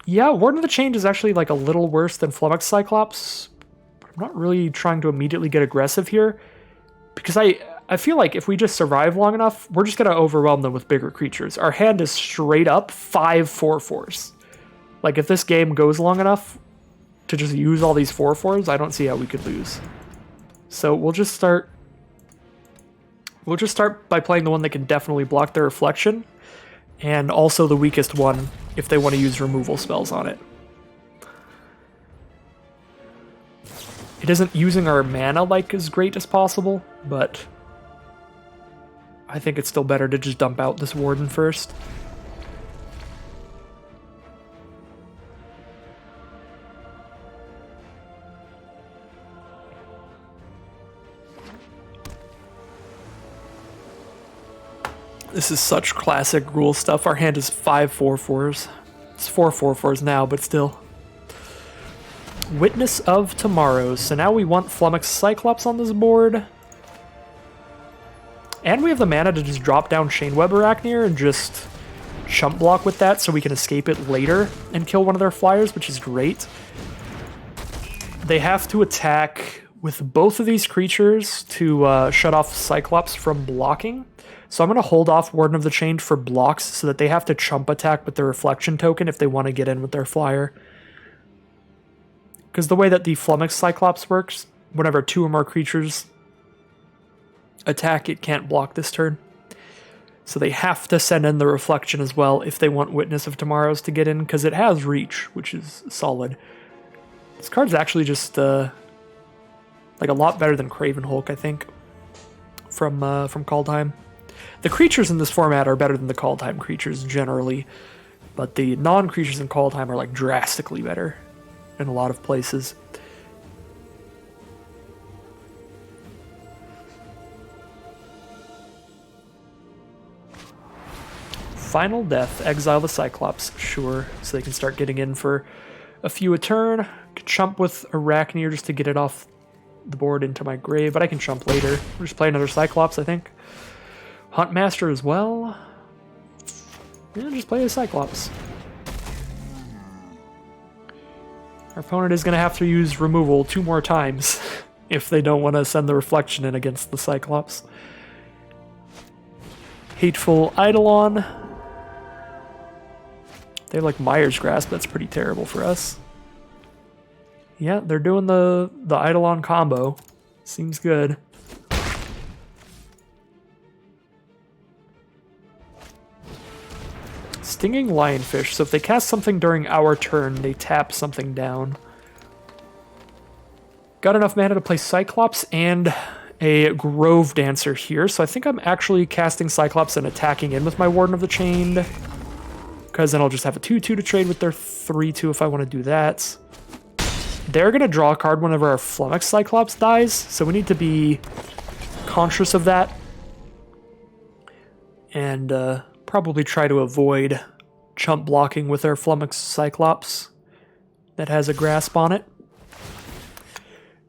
A: Yeah, Warden of the Chain is actually like a little worse than Flummox Cyclops. I'm not really trying to immediately get aggressive here, because I feel like if we just survive long enough, we're just going to overwhelm them with bigger creatures. Our hand is straight up 5 4/4s. Like, if this game goes long enough to just use all these 4/4s, I don't see how we could lose. So we'll just start by playing the one that can definitely block their reflection, and also the weakest one if they want to use removal spells on it. It isn't using our mana like as great as possible, but I think it's still better to just dump out this Warden first. This is such classic Gruul stuff. Our hand is 5 4/4s. It's 4 4/4s now, but still. Witness of Tomorrow. So now we want Flummox Cyclops on this board. And we have the mana to just drop down Chainweb Arachneer and just chump block with that so we can escape it later and kill one of their flyers, which is great. They have to attack with both of these creatures to shut off Cyclops from blocking. So I'm going to hold off Warden of the Chain for blocks so that they have to chump attack with their reflection token if they want to get in with their flyer. Because the way that the Flummox Cyclops works, whenever 2 or more creatures attack, it can't block this turn. So they have to send in the reflection as well if they want Witness of Tomorrows to get in, because it has reach, which is solid. This card's actually just like a lot better than Craven Hulk, I think, from Kaldheim. The creatures in this format are better than the Kaldheim creatures generally, but the non-creatures in Kaldheim are like drastically better in a lot of places. Final Death, exile the Cyclops, sure, so they can start getting in for a few a turn. Could chump with Arachneer just to get it off the board into my grave, but I can chump later. We'll just play another Cyclops, I think. Huntmaster as well. Yeah, just play a Cyclops. Our opponent is going to have to use removal 2 more times if they don't want to send the reflection in against the Cyclops. Hateful Eidolon. They have like Mire's Grasp, that's pretty terrible for us. Yeah, they're doing the Eidolon combo. Seems good. Stinging Lionfish, so if they cast something during our turn, they tap something down. Got enough mana to play Cyclops and a Grove Dancer here, so I think I'm actually casting Cyclops and attacking in with my Warden of the Chained, because then I'll just have a 2-2 to trade with their 3-2 if I want to do that. They're going to draw a card whenever our Flummox Cyclops dies, so we need to be conscious of that. And probably try to avoid chump blocking with our Flummox Cyclops that has a grasp on it.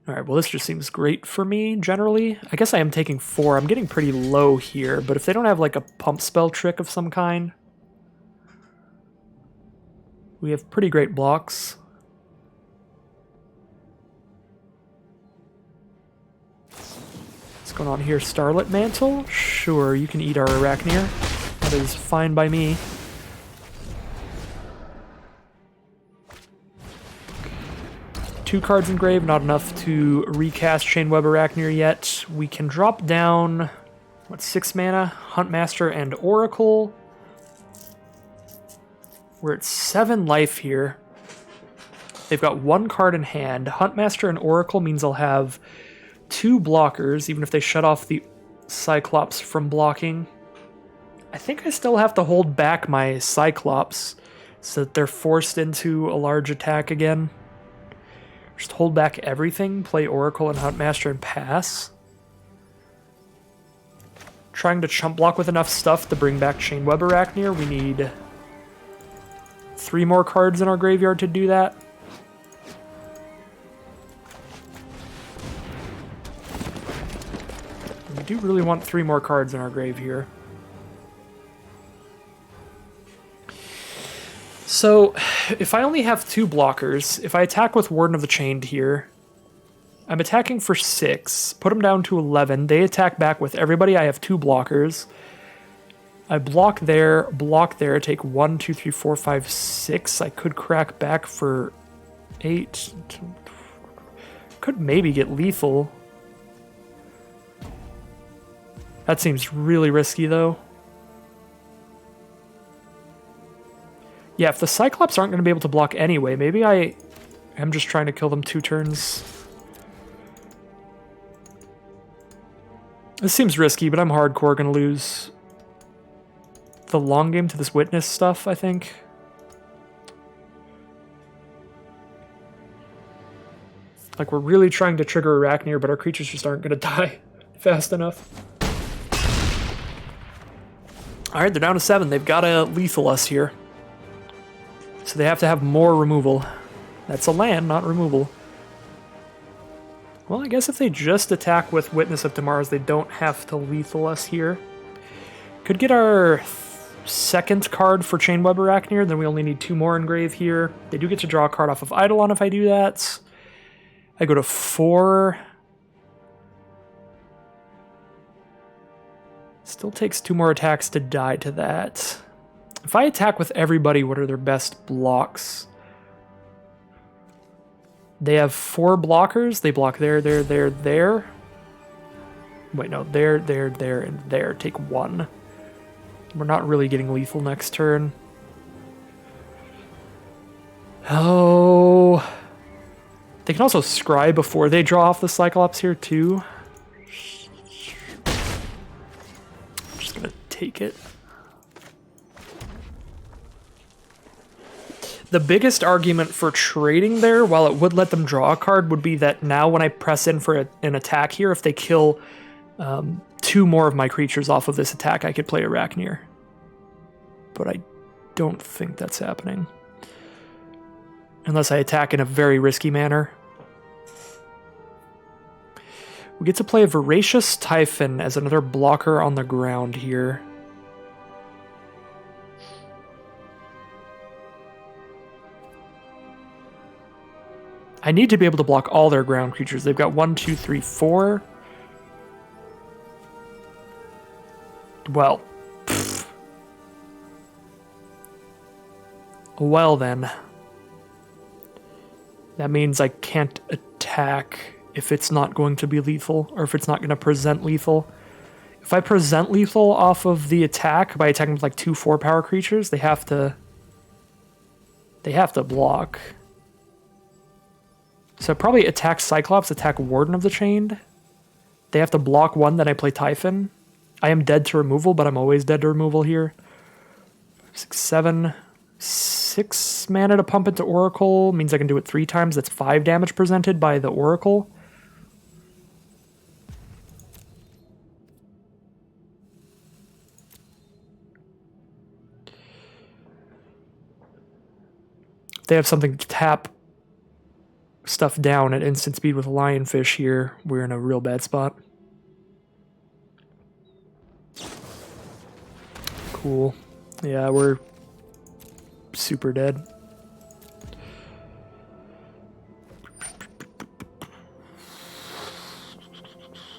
A: Alright, well this just seems great for me, generally. I guess I am taking 4. I'm getting pretty low here, but if they don't have like a pump spell trick of some kind, we have pretty great blocks. What's going on here? Starlit Mantle? Sure, you can eat our Arachneer. That is fine by me. Two cards in grave, not enough to recast Chainweb Arachneer yet. We can drop down, what, 6 mana? Huntmaster and Oracle. We're at 7 life here. They've got 1 card in hand. Huntmaster and Oracle means I'll have 2 blockers, even if they shut off the Cyclops from blocking. I think I still have to hold back my Cyclops so that they're forced into a large attack again. Just hold back everything, play Oracle and Huntmaster and pass. Trying to chump block with enough stuff to bring back Chainweb Arachneer. We need 3 more cards in our graveyard to do that. We do really want 3 more cards in our grave here. So, if I only have 2 blockers, if I attack with Warden of the Chained here, I'm attacking for 6, put them down to 11, they attack back with everybody, I have 2 blockers. I block there, take 1, 2, 3, 4, 5, 6. I could crack back for 8. Could maybe get lethal. That seems really risky though. Yeah, if the Cyclops aren't going to be able to block anyway, maybe I am just trying to kill them 2 turns. This seems risky, but I'm hardcore going to lose the long game to this Witness stuff, I think. Like, we're really trying to trigger Arachneer, but our creatures just aren't going to die fast enough. Alright, they're down to 7. They've got to lethal us here. So they have to have more removal. That's a land, not removal. Well, I guess if they just attack with Witness of Tomorrows, they don't have to lethal us here. Could get our 2nd card for Chainweb Arachneer, then we only need 2 more in grave here. They do get to draw a card off of Eidolon if I do that. I go to 4. Still takes 2 more attacks to die to that. If I attack with everybody, what are their best blocks? They have 4 blockers. They block there, there, there, there. Wait, no, there, there, there, and there. Take 1. We're not really getting lethal next turn. Oh. They can also scry before they draw off the Cyclops here, too. I'm just gonna take it. The biggest argument for trading there, while it would let them draw a card, would be that now when I press in for an attack here, if they kill 2 more of my creatures off of this attack, I could play Arachneer. But I don't think that's happening. Unless I attack in a very risky manner. We get to play a Voracious Typhon as another blocker on the ground here. I need to be able to block all their ground creatures. They've got 1, 2, 3, 4. Well. Pfft. Well then. That means I can't attack if it's not going to be lethal, or if it's not going to present lethal. If I present lethal off of the attack by attacking with like 2 4-power creatures, they have to block. So probably attack Cyclops, attack Warden of the Chained. They have to block 1, then I play Typhon. I am dead to removal, but I'm always dead to removal here. 6, 7, 6 mana to pump into Oracle. Means I can do it 3 times. That's 5 damage presented by the Oracle. If they have something to tap stuff down at instant speed with Lionfish here, we're in a real bad spot. Cool. Yeah, we're super dead.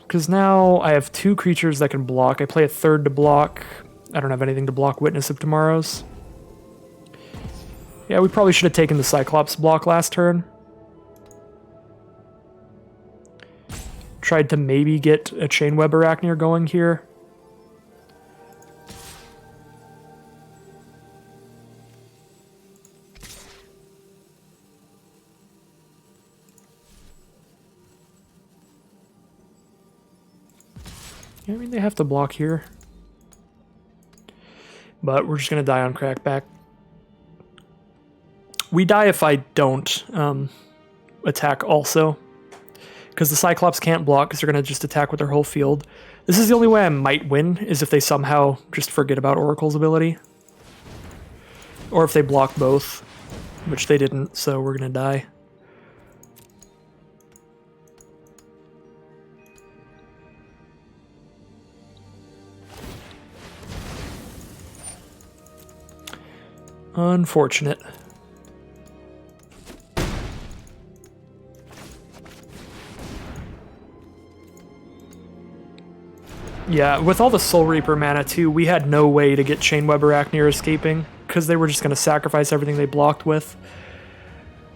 A: Because now I have 2 creatures that can block. I play a 3rd to block. I don't have anything to block Witness of Tomorrows. Yeah, we probably should have taken the Cyclops block last turn. Tried to maybe get a Chainweb Arachneer going here. I mean, they have to block here. But we're just going to die on Crackback. We die if I don't attack also. Because the Cyclops can't block because they're going to just attack with their whole field. This is the only way I might win, is if they somehow just forget about Oracle's ability. Or if they block both, which they didn't, so we're going to die. Unfortunate. Yeah, with all the Soul Reaper mana too, we had no way to get Chainweb Arachneer escaping, because they were just going to sacrifice everything they blocked with.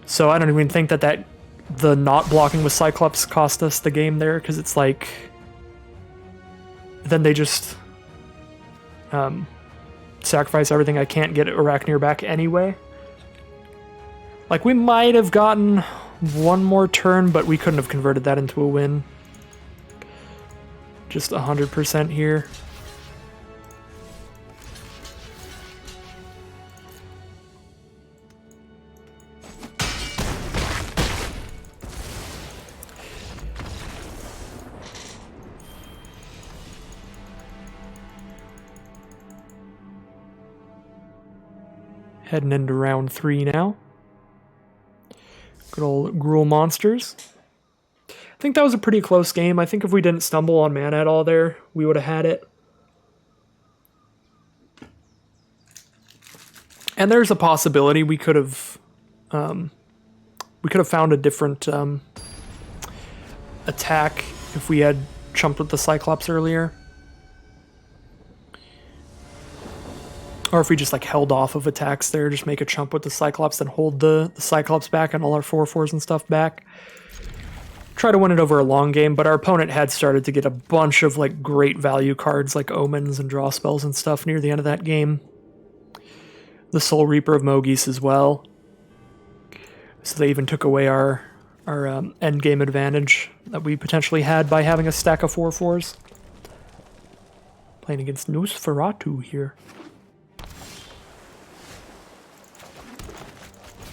A: So I don't even think that the not blocking with Cyclops cost us the game there, because it's like... Then they just sacrifice everything. I can't get Arachneer back anyway. Like, we might have gotten 1 more turn, but we couldn't have converted that into a win. Just 100% here. Heading into round 3 now. Good old Gruul Monsters. I think that was a pretty close game. I think if we didn't stumble on mana at all there, we would have had it. And there's a possibility we could have found a different attack if we had chumped with the Cyclops earlier. Or if we just like held off of attacks there, just make a chump with the Cyclops, then hold the Cyclops back and all our 4/4s and stuff back. Try to win it over a long game, but our opponent had started to get a bunch of like great value cards like Omens and draw spells and stuff near the end of that game. The Soul Reaper of Mogis as well. So they even took away our end game advantage that we potentially had by having a stack of 4/4s. Playing against Nosferatu here.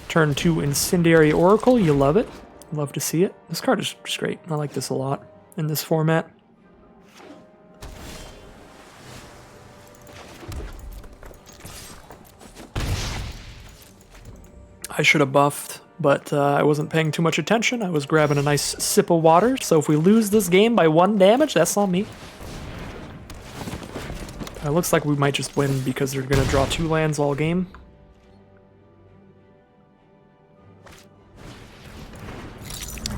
A: Turn 2 Incendiary Oracle, you love it. Love to see it. This card is just great. I like this a lot in this format. I should have buffed, but I wasn't paying too much attention. I was grabbing a nice sip of water, so if we lose this game by 1 damage, that's on me. It looks like we might just win because they're going to draw 2 lands all game.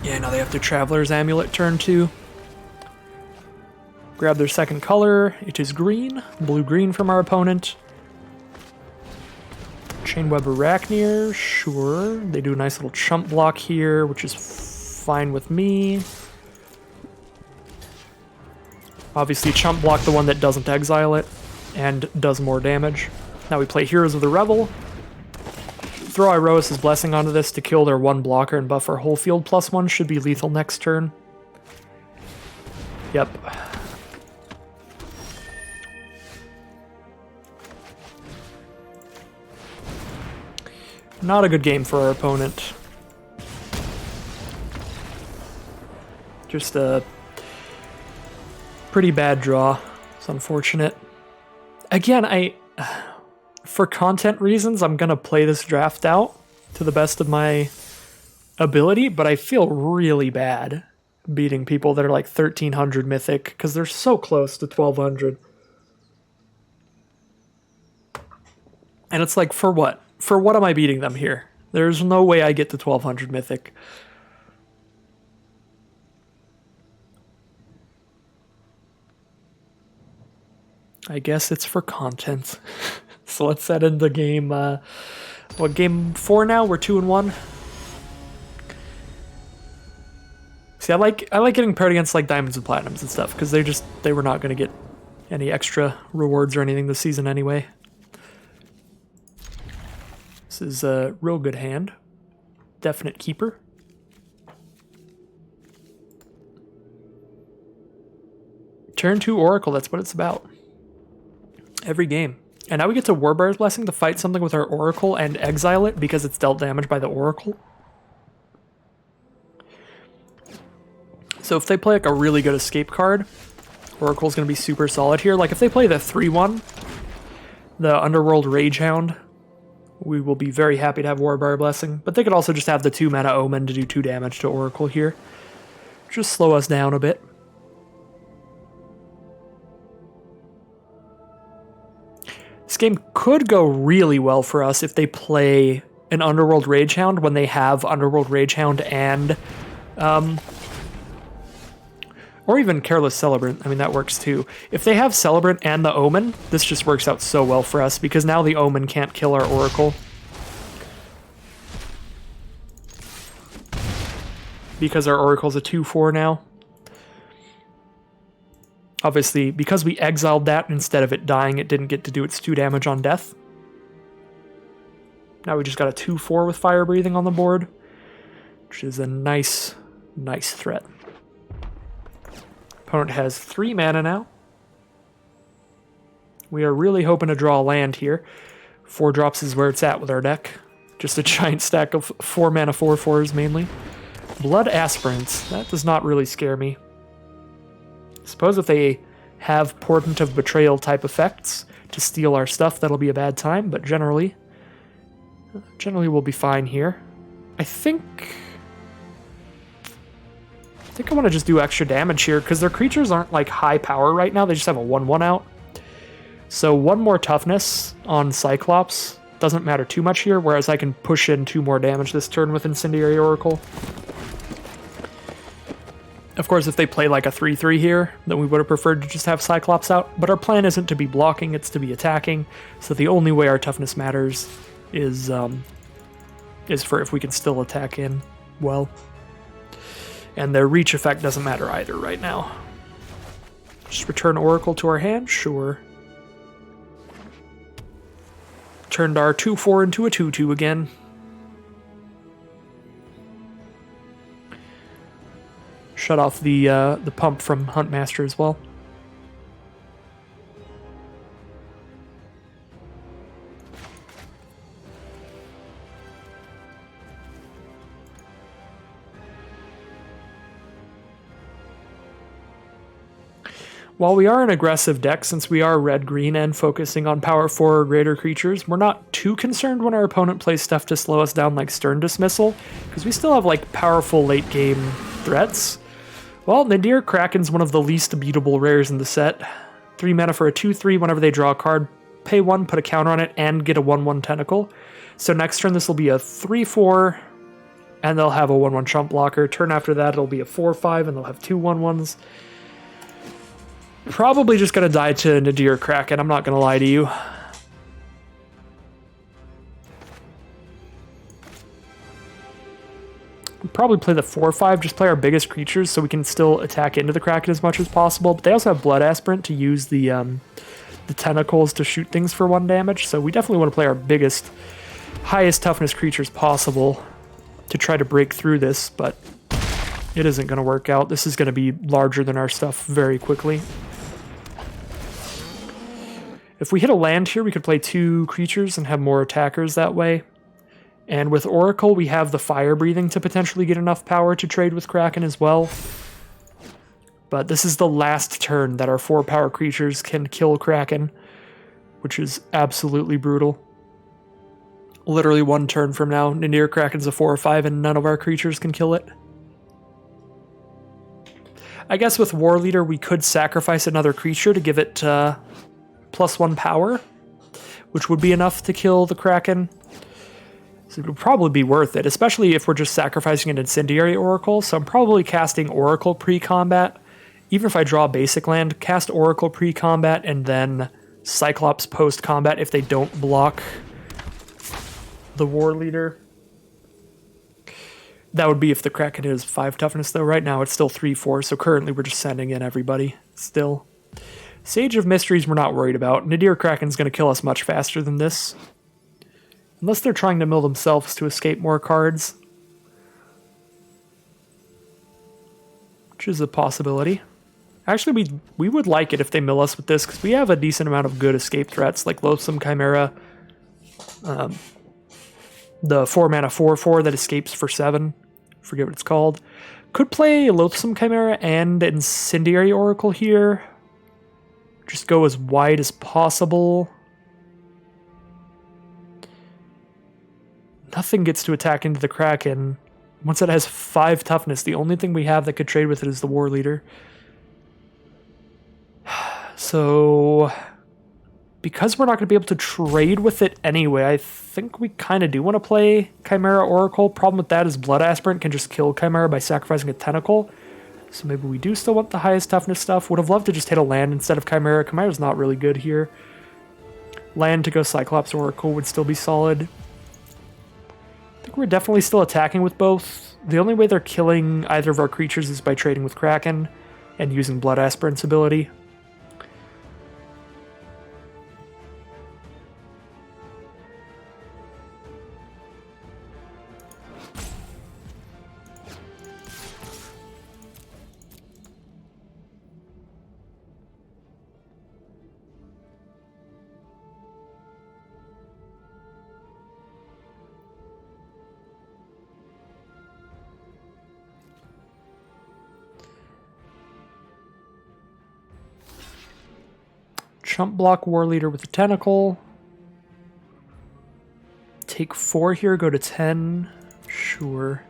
A: Yeah, now they have their Traveler's Amulet turn 2. Grab their second color. It is green. Blue-green from our opponent. Chainweb Arachneer, sure. They do a nice little chump block here, which is fine with me. Obviously, chump block the one that doesn't exile it and does more damage. Now we play Heroes of the Revel. Throw Iroas' Blessing onto this to kill their 1 blocker and buff our whole field +1. Should be lethal next turn. Yep. Not a good game for our opponent. Just a pretty bad draw. It's unfortunate. Again, for content reasons, I'm going to play this draft out to the best of my ability, but I feel really bad beating people that are like 1300 Mythic because they're so close to 1200. And it's like, for what? For what am I beating them here? There's no way I get to 1200 Mythic. I guess it's for content. So let's set into game, what, game 4 now? We're 2-1. See, I like getting paired against like Diamonds and Platinums and stuff, because they were not going to get any extra rewards or anything this season anyway. This is a real good hand. Definite keeper. Turn 2 Oracle, that's what it's about. Every game. And now we get to Warbear's Blessing to fight something with our Oracle and exile it because it's dealt damage by the Oracle. So if they play like a really good escape card, Oracle's going to be super solid here. Like if they play the 3-1, the Underworld Ragehound, we will be very happy to have Warbear Blessing. But they could also just have the 2-mana Omen to do 2 damage to Oracle here. Just slow us down a bit. This game could go really well for us if they play an Underworld Ragehound when they have Underworld Ragehound and... or even Careless Celebrant. I mean, that works too. If they have Celebrant and the Omen, this just works out so well for us because now the Omen can't kill our Oracle. Because our Oracle's a 2/4 now. Obviously, because we exiled that, instead of it dying, it didn't get to do its 2 damage on death. Now we just got a 2/4 with Fire Breathing on the board, which is a nice, nice threat. Opponent has 3 mana now. We are really hoping to draw a land here. 4 drops is where it's at with our deck. Just a giant stack of 4 mana 4/4s mainly. Blood Aspirants, that does not really scare me. Suppose if they have Portent of Betrayal type effects to steal our stuff, that'll be a bad time, but generally we'll be fine here. I think I want to just do extra damage here, because their creatures aren't like high power right now, they just have a 1/1 out. So 1 more toughness on Cyclops doesn't matter too much here, whereas I can push in 2 more damage this turn with Incendiary Oracle. Of course, if they play like a 3-3 here, then we would have preferred to just have Cyclops out, but our plan isn't to be blocking, it's to be attacking, so the only way our toughness matters is for if we can still attack in well. And their reach effect doesn't matter either right now. Just return Oracle to our hand? Sure. Turned our 2-4 into a 2-2 again. Shut off the pump from Huntmaster as well. While we are an aggressive deck, since we are red-green and focusing on power 4 or greater creatures, we're not too concerned when our opponent plays stuff to slow us down like Stern Dismissal, because we still have like powerful late-game threats. Well, Nadir Kraken's one of the least beatable rares in the set. 3 mana for a 2-3 whenever they draw a card, pay 1, put a counter on it, and get a 1-1 tentacle. So next turn this will be a 3-4, and they'll have a 1-1 chump blocker. Turn after that it'll be a 4-5, and they'll have 2 1-1s. Probably just gonna die to Nadir Kraken, I'm not gonna lie to you. We'll probably play the 4-5, just play our biggest creatures so we can still attack into the Kraken as much as possible. But they also have Blood Aspirant to use the tentacles to shoot things for 1 damage, so we definitely want to play our biggest, highest toughness creatures possible to try to break through this, but it isn't going to work out. This is going to be larger than our stuff very quickly. If we hit a land here, we could play 2 creatures and have more attackers that way. And with Oracle, we have the Fire Breathing to potentially get enough power to trade with Kraken as well. But this is the last turn that our 4 power creatures can kill Kraken, which is absolutely brutal. Literally 1 turn from now, Nadir Kraken's a 4 or 5 and none of our creatures can kill it. I guess with War Leader, we could sacrifice another creature to give it +1 power, which would be enough to kill the Kraken. So it would probably be worth it, especially if we're just sacrificing an Incendiary Oracle. So I'm probably casting Oracle pre-combat. Even if I draw a basic land, cast Oracle pre-combat and then Cyclops post-combat if they don't block the War Leader. That would be if the Kraken is 5 toughness, though. Right now it's still 3-4, so currently we're just sending in everybody still. Sage of Mysteries we're not worried about. Nadir Kraken's going to kill us much faster than this. Unless they're trying to mill themselves to escape more cards. Which is a possibility. Actually, we would like it if they mill us with this, because we have a decent amount of good escape threats, like Loathsome Chimera. The 4 mana 4/4 that escapes for 7. Forget what it's called. Could play Loathsome Chimera and Incendiary Oracle here. Just go as wide as possible. Nothing gets to attack into the Kraken. Once it has 5 toughness, the only thing we have that could trade with it is the War Leader. So, because we're not going to be able to trade with it anyway, I think we kind of do want to play Chimera Oracle. Problem with that is Blood Aspirant can just kill Chimera by sacrificing a tentacle. So maybe we do still want the highest toughness stuff. Would have loved to just hit a land instead of Chimera. Chimera's not really good here. Land to go Cyclops Oracle would still be solid. I think we're definitely still attacking with both. The only way they're killing either of our creatures is by trading with Kraken and using Blood Aspirant's ability. Chump block War Leader with a tentacle. Take 4 here, go to 10. Sure.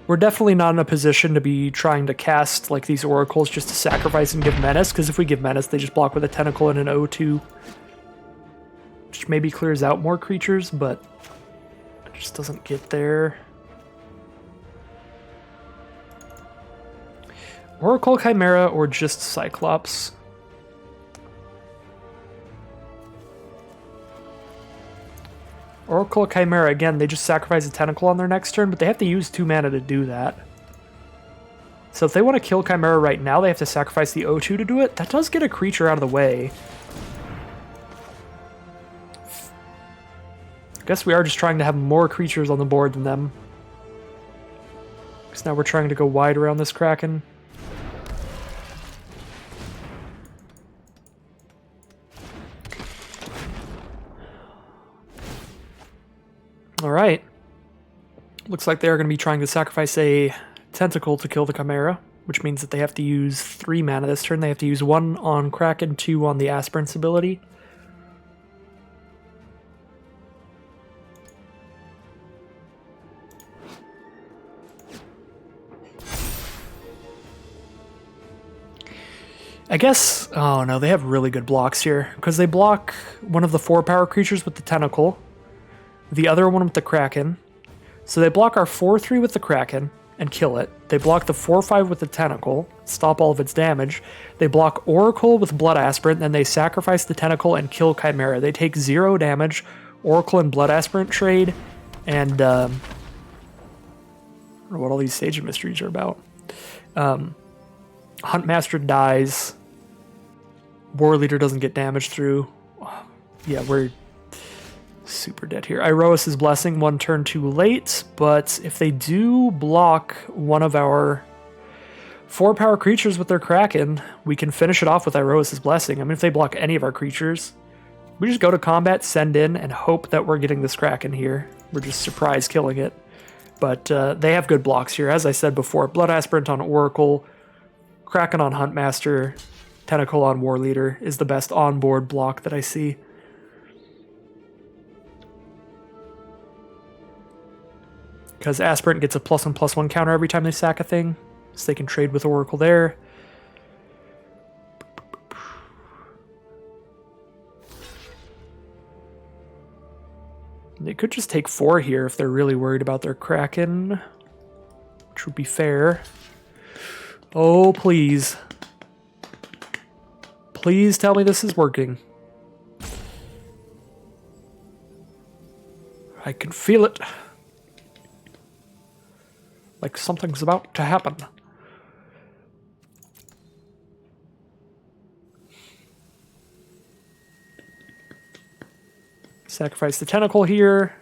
A: We're definitely not in a position to be trying to cast like these oracles just to sacrifice and give menace, because if we give menace, they just block with a tentacle and an O2. Which maybe clears out more creatures, but it just doesn't get there. Oracle Chimera or just Cyclops? Oracle Chimera, again, they just sacrifice a tentacle on their next turn, but they have to use 2 mana to do that. So if they want to kill Chimera right now, they have to sacrifice the O2 to do it. That does get a creature out of the way. I guess we are just trying to have more creatures on the board than them. Because now we're trying to go wide around this Kraken. Alright. Looks like they're going to be trying to sacrifice a tentacle to kill the Chimera, which means that they have to use 3 mana this turn. They have to use 1 on Kraken, 2 on the Aspirant's ability. I guess... oh no, they have really good blocks here, because they block one of the 4-power creatures with the tentacle, the other one with the Kraken. So they block our 4-3 with the Kraken and kill it. They block the 4-5 with the tentacle, stop all of its damage. They block Oracle with Blood Aspirant, then they sacrifice the tentacle and kill Chimera. They take 0 damage, Oracle and Blood Aspirant trade, and I don't know what all these Sage of Mysteries are about. Huntmaster dies. War Leader doesn't get damaged through. Yeah, we're super dead here. Iroas' Blessing, 1 turn too late, but if they do block one of our 4-power creatures with their Kraken, we can finish it off with Iroas' Blessing. I mean, if they block any of our creatures, we just go to combat, send in, and hope that we're getting this Kraken here. We're just surprise killing it. But they have good blocks here. As I said before, Blood Aspirant on Oracle, Kraken on Huntmaster, Tentacle on War Leader is the best on-board block that I see. Because Aspirant gets a +1/+1 counter every time they sack a thing, so they can trade with Oracle there. They could just take 4 here if they're really worried about their Kraken, which would be fair. Oh, please. Please tell me this is working. I can feel it. Like something's about to happen. Sacrifice the tentacle here.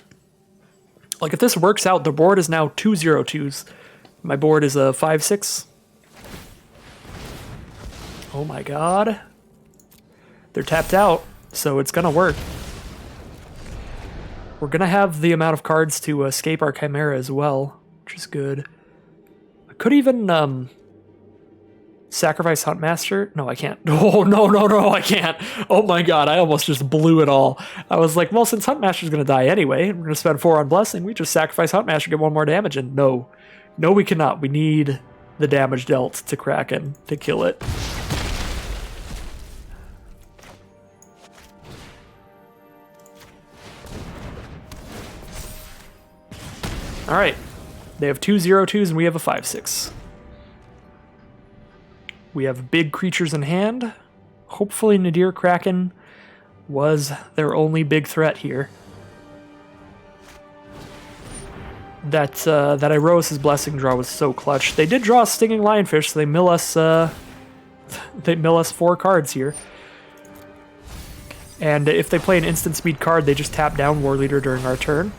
A: Like if this works out, the board is now 2/0/2s. My board is a 5/6. Oh my god. They're tapped out, so it's gonna work. We're gonna have the amount of cards to escape our Chimera as well, which is good. I could even sacrifice Huntmaster. No, I can't. Oh, no, I can't. Oh my god, I almost just blew it all. I was like, well, since Huntmaster's gonna die anyway, we're gonna spend 4 on Blessing, we just sacrifice Huntmaster, get 1 more damage, and no. No, we cannot. We need the damage dealt to Kraken to kill it. Alright, they have 2/0/2s and we have a 5/6. We have big creatures in hand. Hopefully Nadir Kraken was their only big threat here. That Iroas' Blessing draw was so clutch. They did draw a Stinging Lionfish, so they mill us 4 cards here. And if they play an instant speed card, they just tap down War Leader during our turn.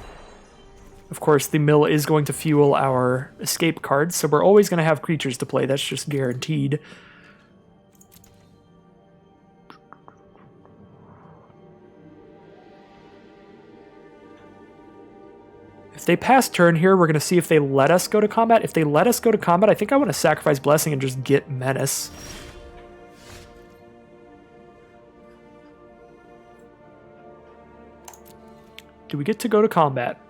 A: Of course, the mill is going to fuel our escape cards, so we're always going to have creatures to play. That's just guaranteed. If they pass turn here, we're going to see if they let us go to combat. If they let us go to combat, I think I want to sacrifice Blessing and just get Menace. Do we get to go to combat?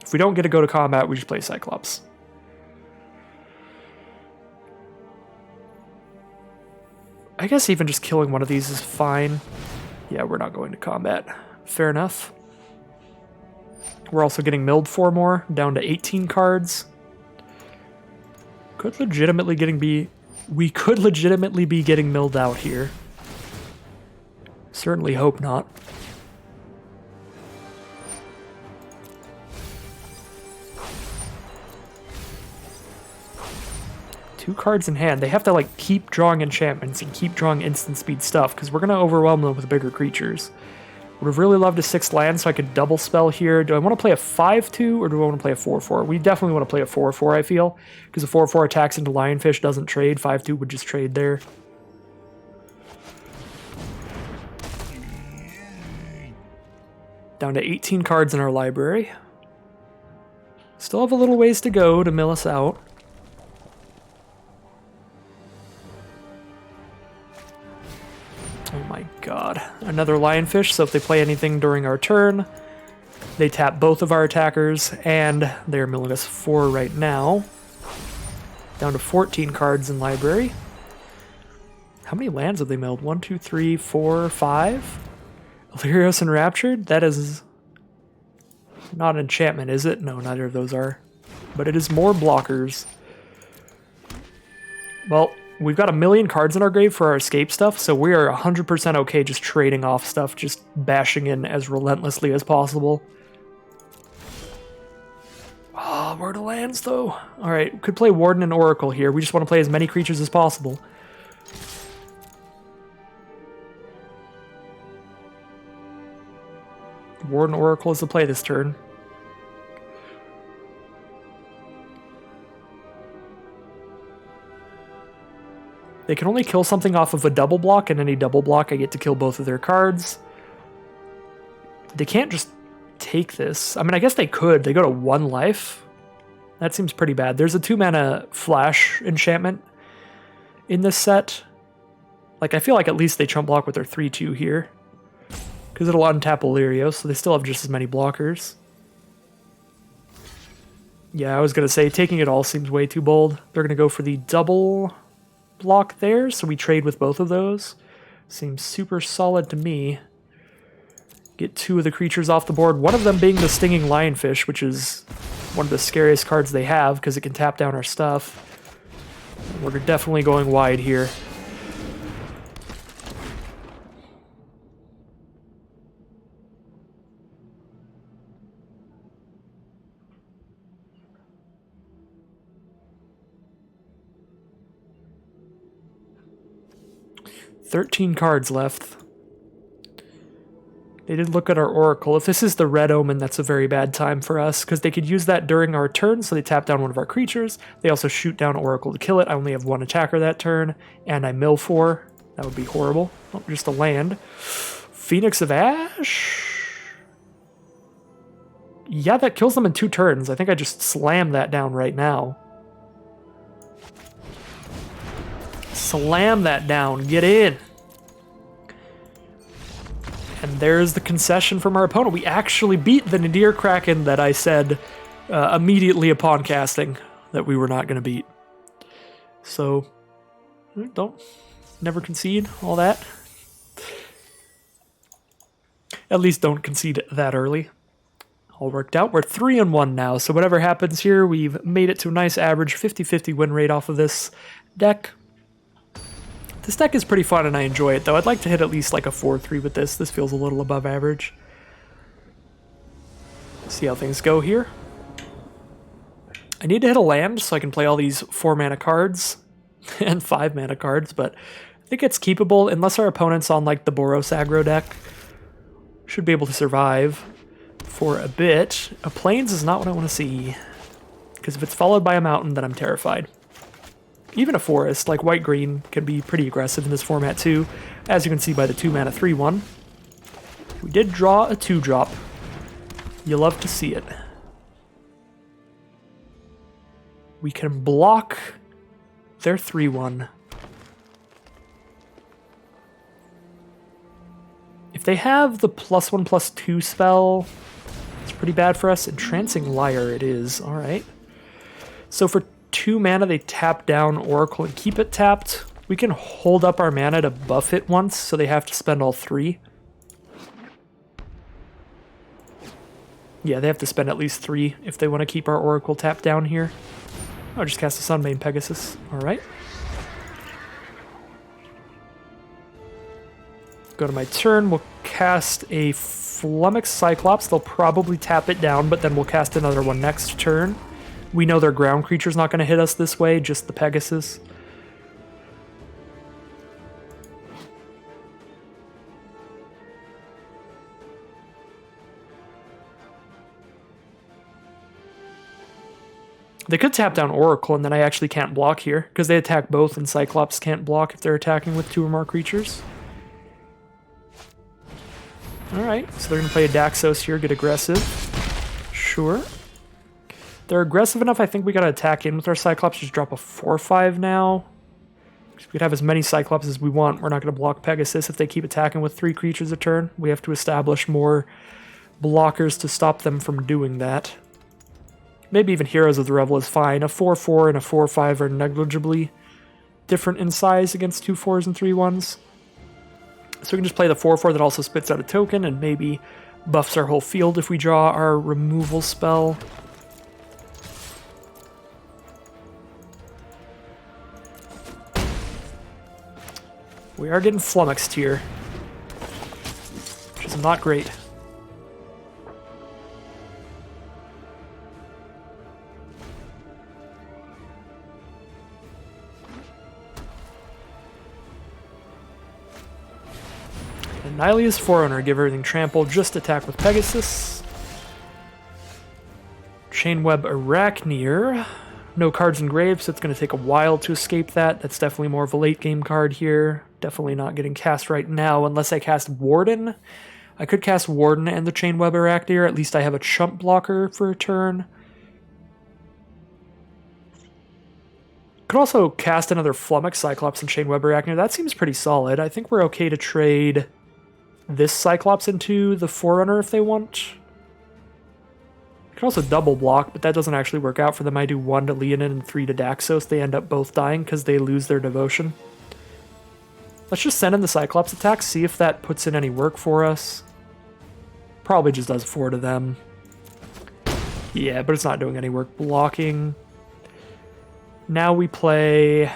A: If we don't get to go to combat, we just play Cyclops. I guess even just killing one of these is fine. Yeah, we're not going to combat. Fair enough. We're also getting milled 4 more, down to 18 cards. Could legitimately we could legitimately be getting milled out here. Certainly hope not. Two cards in hand. They have to like keep drawing enchantments and keep drawing instant speed stuff because we're gonna overwhelm them with bigger creatures. Would have really loved a 6 land so I could double spell here. Do I want to play a 5/2 or do I want to play a 4/4? We definitely want to play a 4/4, I feel, because a 4/4 attacks into Lionfish doesn't trade. 5/2 would just trade there. Down to 18 cards in our library. Still have a little ways to go to mill us out. Oh my god. Another Lionfish, so if they play anything during our turn, they tap both of our attackers, and they're milling us 4 right now. Down to 14 cards in library. How many lands have they milled? 1, 2, 3, 4, 5? Theros Enraptured? That is not an enchantment, is it? No, neither of those are. But it is more blockers. Well, we've got a million cards in our grave for our escape stuff, so we are 100% okay just trading off stuff, just bashing in as relentlessly as possible. Ah, where are the lands, though? Alright, could play Warden and Oracle here. We just want to play as many creatures as possible. Warden Oracle is the play this turn. They can only kill something off of a double block, and any double block I get to kill both of their cards. They can't just take this. I mean, I guess they could. They go to 1 life. That seems pretty bad. There's a 2-mana flash enchantment in this set. Like, I feel like at least they chump block with their 3/2 here. Because it'll untap Illyrio, so they still have just as many blockers. Yeah, I was going to say, taking it all seems way too bold. They're going to go for the double block there, so we trade with both of those. Seems super solid to me. Get 2 of the creatures off the board, one of them being the Stinging Lionfish, which is one of the scariest cards they have because it can tap down our stuff. We're definitely going wide here. "13 cards left." They did look at our Oracle. If this is the Red Omen, that's a very bad time for us, because they could use that during our turn, so they tap down one of our creatures. They also shoot down Oracle to kill it. I only have 1 attacker that turn, and I mill 4. That would be horrible. Oh, just a land. Phoenix of Ash? Yeah, that kills them in 2 turns. I think I just slammed that down right now. Slam that down. Get in. And there's the concession from our opponent. We actually beat the Nadir Kraken that I said immediately upon casting that we were not going to beat. So, never concede, all that. At least don't concede that early. All worked out. We're 3-1 now, so whatever happens here, we've made it to a nice average 50-50 win rate off of this deck. This deck is pretty fun and I enjoy it, though. I'd like to hit at least like a 4-3 with this. This feels a little above average. See how things go here. I need to hit a land so I can play all these 4-mana cards and 5-mana cards, but I think it's keepable unless our opponent's on like the Boros aggro deck. Should be able to survive for a bit. A Plains is not what I want to see, because if it's followed by a mountain, then I'm terrified. Even a forest, like white-green, can be pretty aggressive in this format too, as you can see by the 2-mana 3/1. We did draw a 2-drop. You love to see it. We can block their 3/1. If they have the +1/+2 spell, it's pretty bad for us. Entrancing Liar it is. Alright. So for 2 mana, they tap down Oracle and keep it tapped. We can hold up our mana to buff it once, so they have to spend all 3. Yeah, they have to spend at least 3 if they want to keep our Oracle tapped down here. Oh, just cast a Sunbane Pegasus. Alright. Go to my turn. We'll cast a Flummox Cyclops. They'll probably tap it down, but then we'll cast another one next turn. We know their ground creature's not going to hit us this way, just the Pegasus. They could tap down Oracle, and then I actually can't block here, because they attack both, and Cyclops can't block if they're attacking with 2 or more creatures. Alright, so they're going to play a Daxos here, get aggressive. Sure. They're aggressive enough, I think we got to attack in with our Cyclops, just drop a 4/5 now. We could have as many Cyclops as we want. We're not going to block Pegasus if they keep attacking with 3 creatures a turn. We have to establish more blockers to stop them from doing that. Maybe even Heroes of the Revel is fine. A 4/4 and a 4/5 are negligibly different in size against 2 4s and 3 1s. So we can just play the 4/4 that also spits out a token and maybe buffs our whole field if we draw our removal spell. We are getting flummoxed here, which is not great. Nylea's Forerunner, give everything trample, just attack with Pegasus. Chainweb Arachneer. No cards in grave, so it's going to take a while to escape that. That's definitely more of a late game card here. Definitely not getting cast right now unless I cast Warden. I could cast Warden and the Chainweb Arachneer. At least I have a chump blocker for a turn. Could also cast another Flummox Cyclops and Chainweb Arachneer. That seems pretty solid. I think we're okay to trade this Cyclops into the Forerunner if they want. I can also double block, but that doesn't actually work out for them. I do 1 to Leonin and 3 to Daxos. They end up both dying because they lose their devotion. Let's just send in the Cyclops attack, see if that puts in any work for us. Probably just does 4 to them. Yeah, but it's not doing any work blocking. Now we play...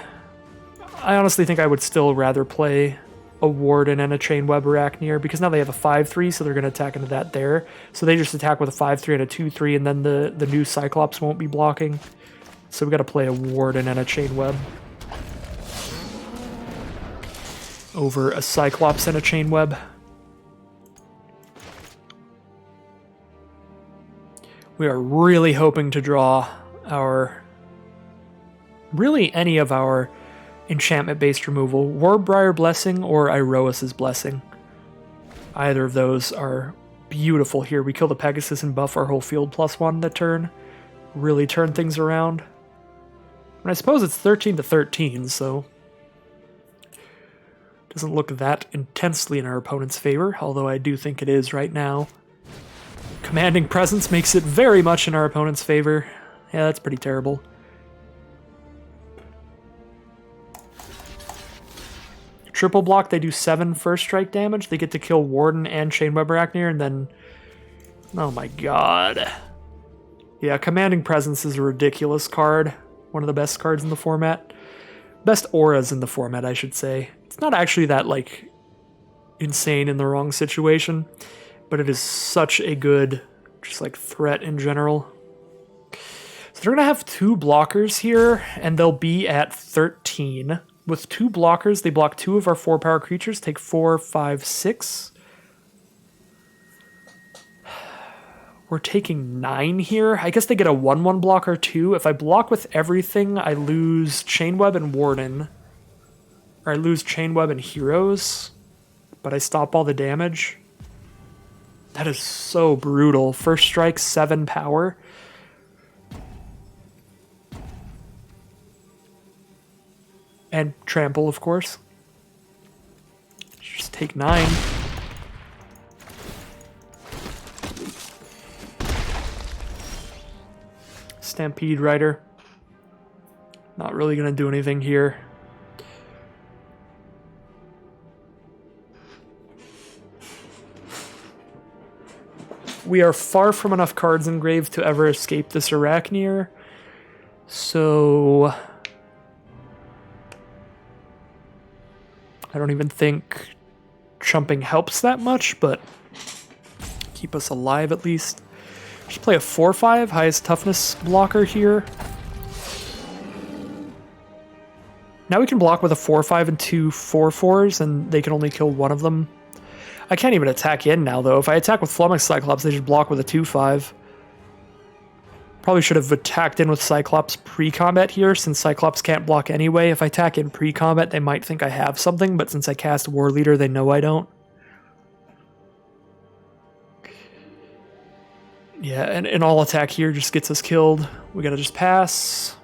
A: I honestly think I would still rather play a Warden and a Chainweb Arachneer, because now they have a 5/3, so they're going to attack into that there. So they just attack with a 5/3 and a 2/3, and then the new Cyclops won't be blocking. So we got to play a Warden and a Chainweb over a Cyclops and a Chainweb. We are really hoping to draw our... really any of our enchantment-based removal. Warbriar Blessing or Iroas's Blessing. Either of those are beautiful here. We kill the Pegasus and buff our whole field +1 that turn. Really turn things around. And I suppose it's 13 to 13, so... doesn't look that intensely in our opponent's favor, although I do think it is right now. Commanding Presence makes it very much in our opponent's favor. Yeah, that's pretty terrible. Triple block, they do 7 first strike damage. They get to kill Warden and Chainweb Arachneer, and then... oh my god. Yeah, Commanding Presence is a ridiculous card. One of the best cards in the format. Best auras in the format, I should say. It's not actually that, like, insane in the wrong situation, but it is such a good, just, like, threat in general. So they're going to have 2 blockers here, and they'll be at 13. With 2 blockers, they block 2 of our 4-power creatures, take 4, 5, 6. We're taking 9 here. I guess they get a 1/1 blocker too. If I block with everything, I lose Chainweb and Warden. Or I lose Chainweb and Heroes, but I stop all the damage. That is so brutal. First strike, 7 power. And trample, of course. Just take 9. Stampede Rider. Not really going to do anything here. We are far from enough cards engraved to ever escape this Arachneer. So I don't even think chumping helps that much, but keep us alive at least. Just play a 4/5, highest toughness blocker here. Now we can block with a 4/5 and two 4/4s, and they can only kill one of them. I can't even attack in now, though. If I attack with Flummox Cyclops, they just block with a 2/5. Probably should have attacked in with Cyclops pre-combat here, since Cyclops can't block anyway. If I attack in pre-combat, they might think I have something, but since I cast War Leader, they know I don't. Yeah, and all attack here just gets us killed. We gotta just pass.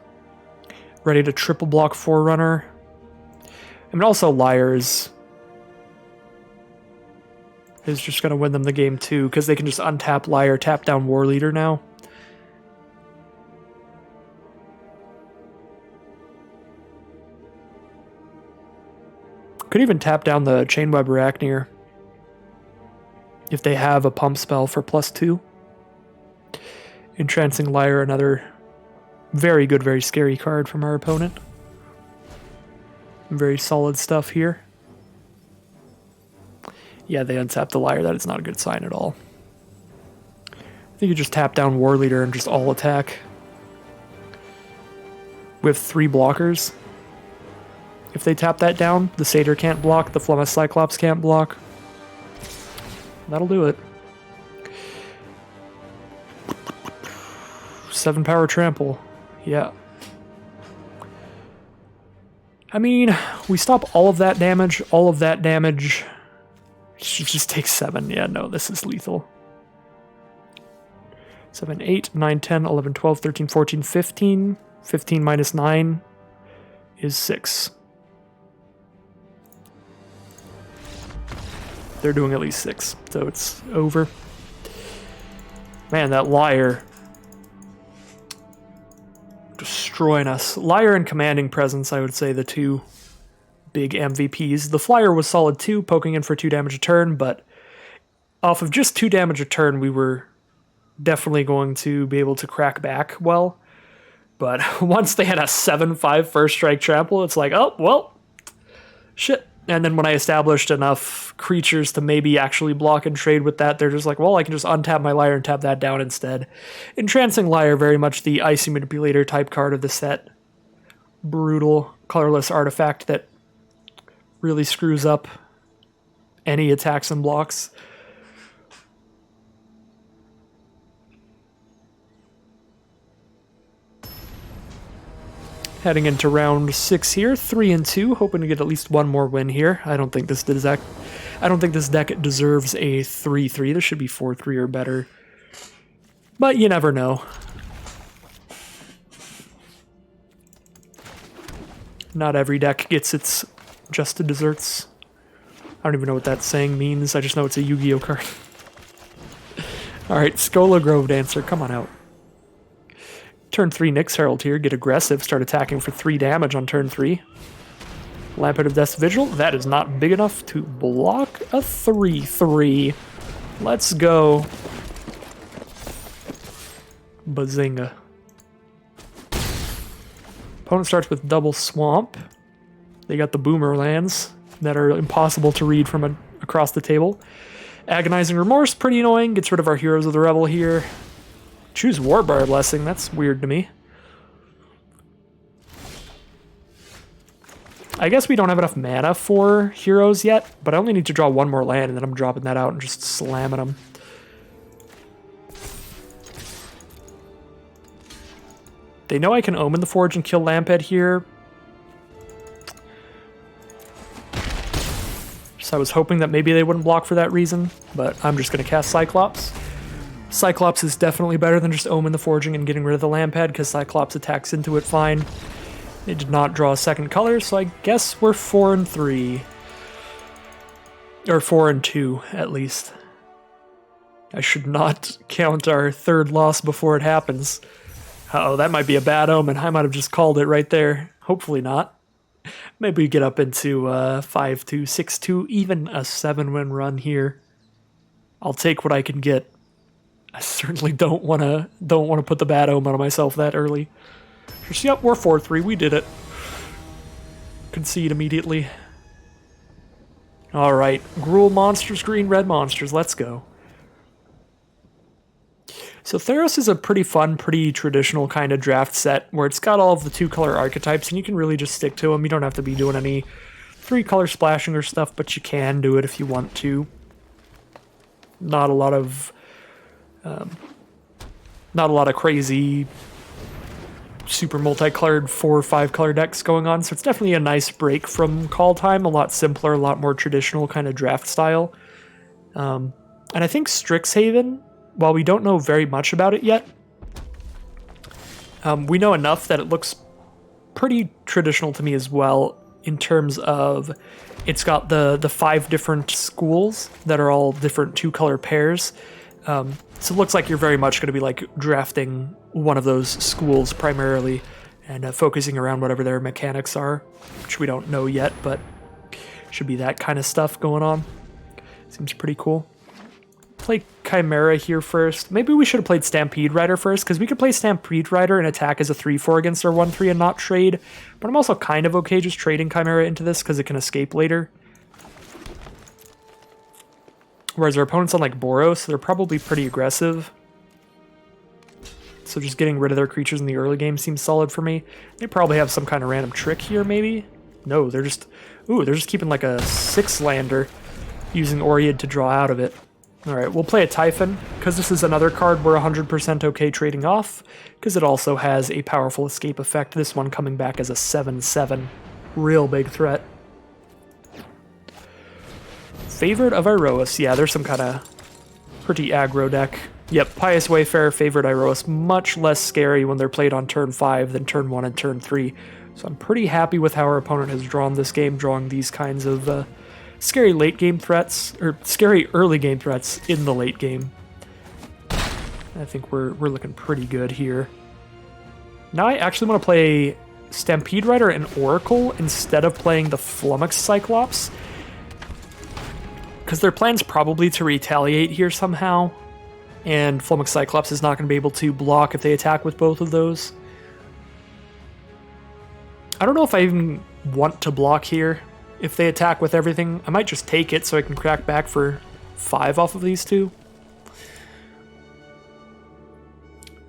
A: Ready to triple block Forerunner. I mean, also Liar is just gonna win them the game too, because they can just untap Liar, tap down War Leader now. Could even tap down the Chainweb Arachneer if they have a pump spell for +2. Entrancing Liar, another very good, very scary card from our opponent. Very solid stuff here. Yeah, they untap the Liar. That is not a good sign at all. I think you just tap down War Leader and just all attack. We have 3 blockers. If they tap that down, the Satyr can't block, the Flummox Cyclops can't block. That'll do it. 7 power trample. Yeah. I mean, we stop all of that damage. All of that damage should just take 7. Yeah, no, this is lethal. 7, 8, 9, 10, 11, 12, 13, 14, 15. 15 minus 9 is 6. They're doing at least 6, so it's over. Man, that Liar destroying us. Liar and Commanding Presence, I would say, the 2 big MVPs. The Flyer was solid too, poking in for 2 damage a turn, but off of just 2 damage a turn, we were definitely going to be able to crack back well. But once they had a 7/5 first strike trample, it's like, oh, well, shit. And then when I established enough creatures to maybe actually block and trade with that, they're just like, well, I can just untap my Liar and tap that down instead. Entrancing Liar, very much the Icy Manipulator type card of the set. Brutal, colorless artifact that really screws up any attacks and blocks. Heading into round 6 here, 3-2, hoping to get at least one more win here. I don't think this deck deserves a 3-3. This should be 4-3 or better, but you never know. Not every deck gets its just desserts. I don't even know what that saying means. I just know it's a Yu-Gi-Oh card. All right, Skola Grove Dancer, come on out. Turn 3 Nyx Herald here, get aggressive, start attacking for 3 damage on turn 3. Lampet of Death's Vigil, that is not big enough to block a 3/3. Let's go. Bazinga. Opponent starts with double Swamp. They got the Boomer lands that are impossible to read from across the table. Agonizing Remorse, pretty annoying, gets rid of our Heroes of the Revel here. Choose Warbar Blessing, that's weird to me. I guess we don't have enough mana for Heroes yet, but I only need to draw 1 more land, and then I'm dropping that out and just slamming them. They know I can Omen the Forge and kill Lamphead here. So I was hoping that maybe they wouldn't block for that reason, but I'm just going to cast Cyclops. Cyclops is definitely better than just Omen the Forging and getting rid of the Lamphead, because Cyclops attacks into it fine. They did not draw a second color, so I guess we're 4-3. Or 4-2, at least. I should not count our 3rd loss before it happens. Uh-oh, that might be a bad omen. I might have just called it right there. Hopefully not. Maybe we get up into 5-2, 6-2, even a 7-win run here. I'll take what I can get. I certainly don't want to put the bad omen on myself that early. Just, yep, we're 4-3. We did it. Concede immediately. Alright. Gruul monsters, green, red monsters. Let's go. So Theros is a pretty fun, pretty traditional kind of draft set where it's got all of the 2-color archetypes and you can really just stick to them. You don't have to be doing any 3-color splashing or stuff, but you can do it if you want to. Not a lot of crazy super multicolored 4 or 5 color decks going on, so it's definitely a nice break from Call Time, a lot simpler, a lot more traditional kind of draft style. And I think Strixhaven, while we don't know very much about it yet, we know enough that it looks pretty traditional to me as well, in terms of it's got the 5 different schools that are all different 2-color pairs. So it looks like you're very much going to be like drafting one of those schools primarily and focusing around whatever their mechanics are, which we don't know yet, but should be that kind of stuff going on. Seems pretty cool. Play Chimera here first. Maybe we should have played Stampede Rider first, because we could play Stampede Rider and attack as a 3-4 against our 1-3 and not trade, but I'm also kind of okay just trading Chimera into this because it can escape later. Whereas our opponent's on like Boros, so they're probably pretty aggressive. So just getting rid of their creatures in the early game seems solid for me. They probably have some kind of random trick here, maybe? No, they're just... Ooh, they're just keeping like a 6-lander, using Oread to draw out of it. Alright, we'll play a Typhon, because this is another card we're 100% okay trading off, because it also has a powerful escape effect, this one coming back as a 7/7. Real big threat. Favored of Iroas. Yeah, there's some kind of pretty aggro deck. Yep, Pious Wayfarer, Favored Iroas. Much less scary when they're played on turn 5 than turn 1 and turn 3. So I'm pretty happy with how our opponent has drawn this game, drawing these kinds of scary late game threats, or scary early game threats in the late game. I think we're looking pretty good here. Now I actually want to play Stampede Rider and Oracle instead of playing the Flummox Cyclops, because their plan's probably to retaliate here somehow, and Flummox Cyclops is not going to be able to block if they attack with both of those. I don't know if I even want to block here. If they attack with everything, I might just take it so I can crack back for 5 off of these 2.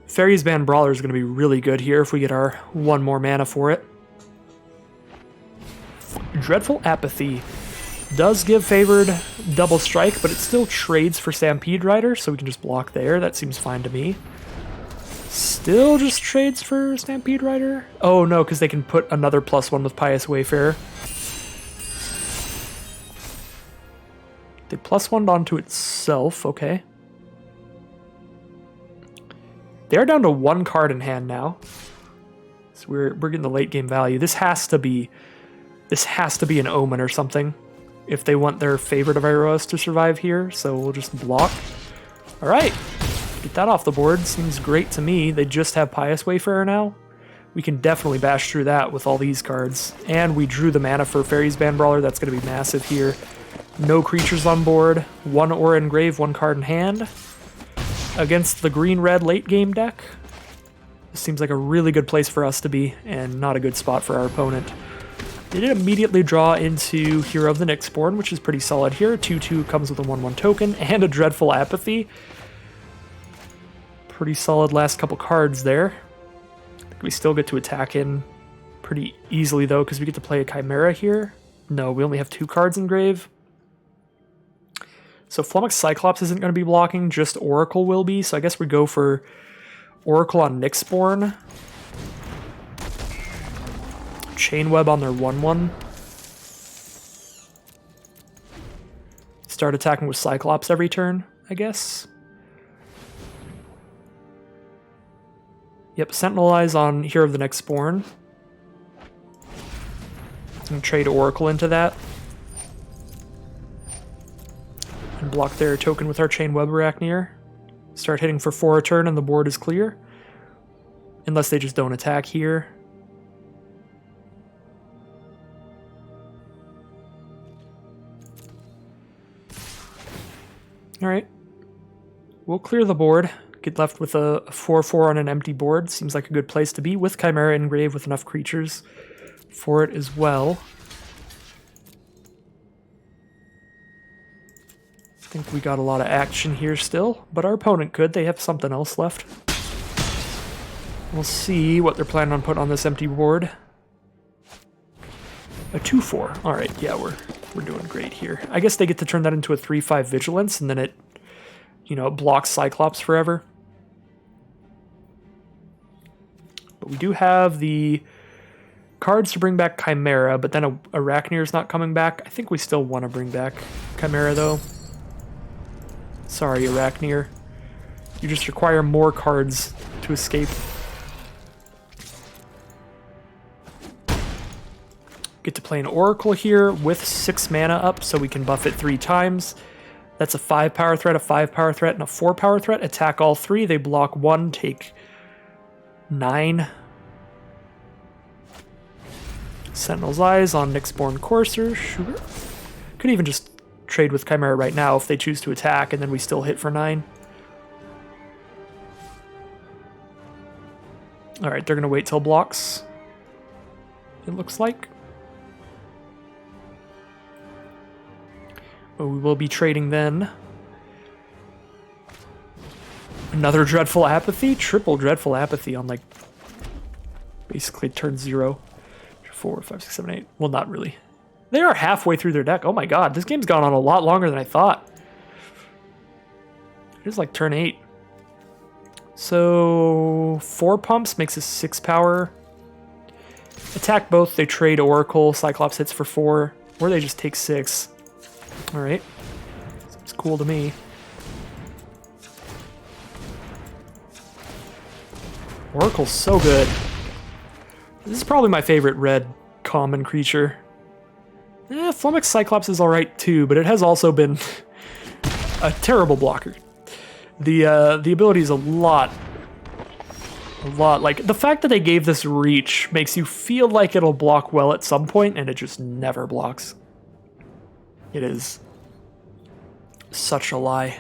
A: Fairies Band Brawler is going to be really good here if we get our 1 more mana for it. Dreadful Apathy does give Favored double strike, but it still trades for Stampede Rider, so we can just block there. That seems fine to me. Still just trades for Stampede Rider? Oh no, because they can put another +1 with Pious Wayfarer. They +1'd onto itself, okay. They are down to 1 card in hand now. So we're getting the late game value. This has to be an Omen or something if they want their Favorite of Iroas to survive here, so we'll just block. Alright, get that off the board. Seems great to me. They just have Pious Wayfarer now. We can definitely bash through that with all these cards. And we drew the mana for Fairies Band Brawler. That's going to be massive here. No creatures on board. 1 Aura Engrave, 1 card in hand. Against the green-red late game deck. This seems like a really good place for us to be, and not a good spot for our opponent. They did immediately draw into Hero of the Nyxborn, which is pretty solid here. 2/2 comes with a 1/1 token, and a Dreadful Apathy. Pretty solid last couple cards there. I think we still get to attack in pretty easily, though, because we get to play a Chimera here. No, we only have 2 cards in grave. So Flummox Cyclops isn't going to be blocking, just Oracle will be, so I guess we go for Oracle on Nyxborn. Chainweb on their 1/1. Start attacking with Cyclops every turn, I guess. Yep, Sentinel Eyes on Hero of the Nyxborn. And trade Oracle into that. And block their token with our Chainweb Arachneer. Start hitting for 4 a turn and the board is clear. Unless they just don't attack here. Alright. We'll clear the board. Get left with a 4/4 on an empty board. Seems like a good place to be with Chimera Engrave with enough creatures for it as well. I think we got a lot of action here still, but our opponent could. They have something else left. We'll see what they're planning on putting on this empty board. A 2/4. All right, yeah, we're doing great here. I guess they get to turn that into a 3/5 Vigilance, and then it, you know, it blocks Cyclops forever. But we do have the cards to bring back Chimera, but then Arachnir's not coming back. I think we still want to bring back Chimera, though. Sorry, Arachnir. You just require more cards to escape. Get to play an Oracle here with 6 mana up, so we can buff it 3 times. That's a 5 power threat, a 5 power threat, and a 4 power threat. Attack all 3. They block 1, take 9. Sentinel's Eyes on Nyxborn Courser. Sure. Could even just trade with Chimera right now if they choose to attack, and then we still hit for 9. Alright, they're going to wait till blocks, it looks like. But we will be trading then. Another Dreadful Apathy? Triple Dreadful Apathy on, like, basically turn 0. 4, 5, 6, 7, 8. Well, not really. They are halfway through their deck. Oh my god, this game's gone on a lot longer than I thought. It is like turn 8. So 4 pumps makes us 6 power. Attack both. They trade Oracle. Cyclops hits for 4. Or they just take 6. Alright. Seems cool to me. Oracle's so good. This is probably my favorite red common creature. Flummox Cyclops is alright too, but it has also been a terrible blocker. The ability is a lot. Like, the fact that they gave this reach makes you feel like it'll block well at some point, and it just never blocks. It is such a lie.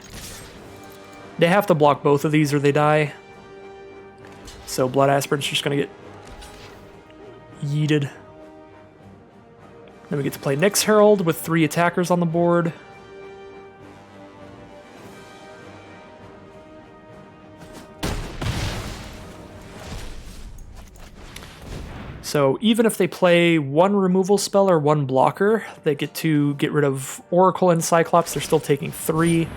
A: They have to block both of these or they die. So Blood Aspirant's just gonna get yeeted. Then we get to play Nyx Herald with 3 attackers on the board. So even if they play 1 removal spell or 1 blocker, they get to get rid of Oracle and Cyclops. They're still taking 3.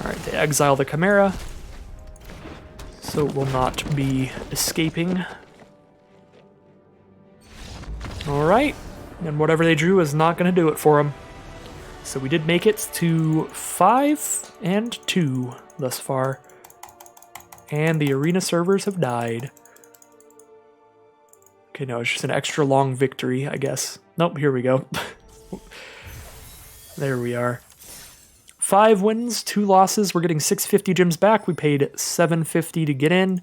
A: Alright, they exile the Chimera. So it will not be escaping. Alright, and whatever they drew is not going to do it for them. So we did make it to 5 and 2 thus far. And the arena servers have died. Okay, no, it's just an extra long victory, I guess. Nope, here we go. There we are. 5 wins, 2 losses. We're getting 650 gems back. We paid 750 to get in.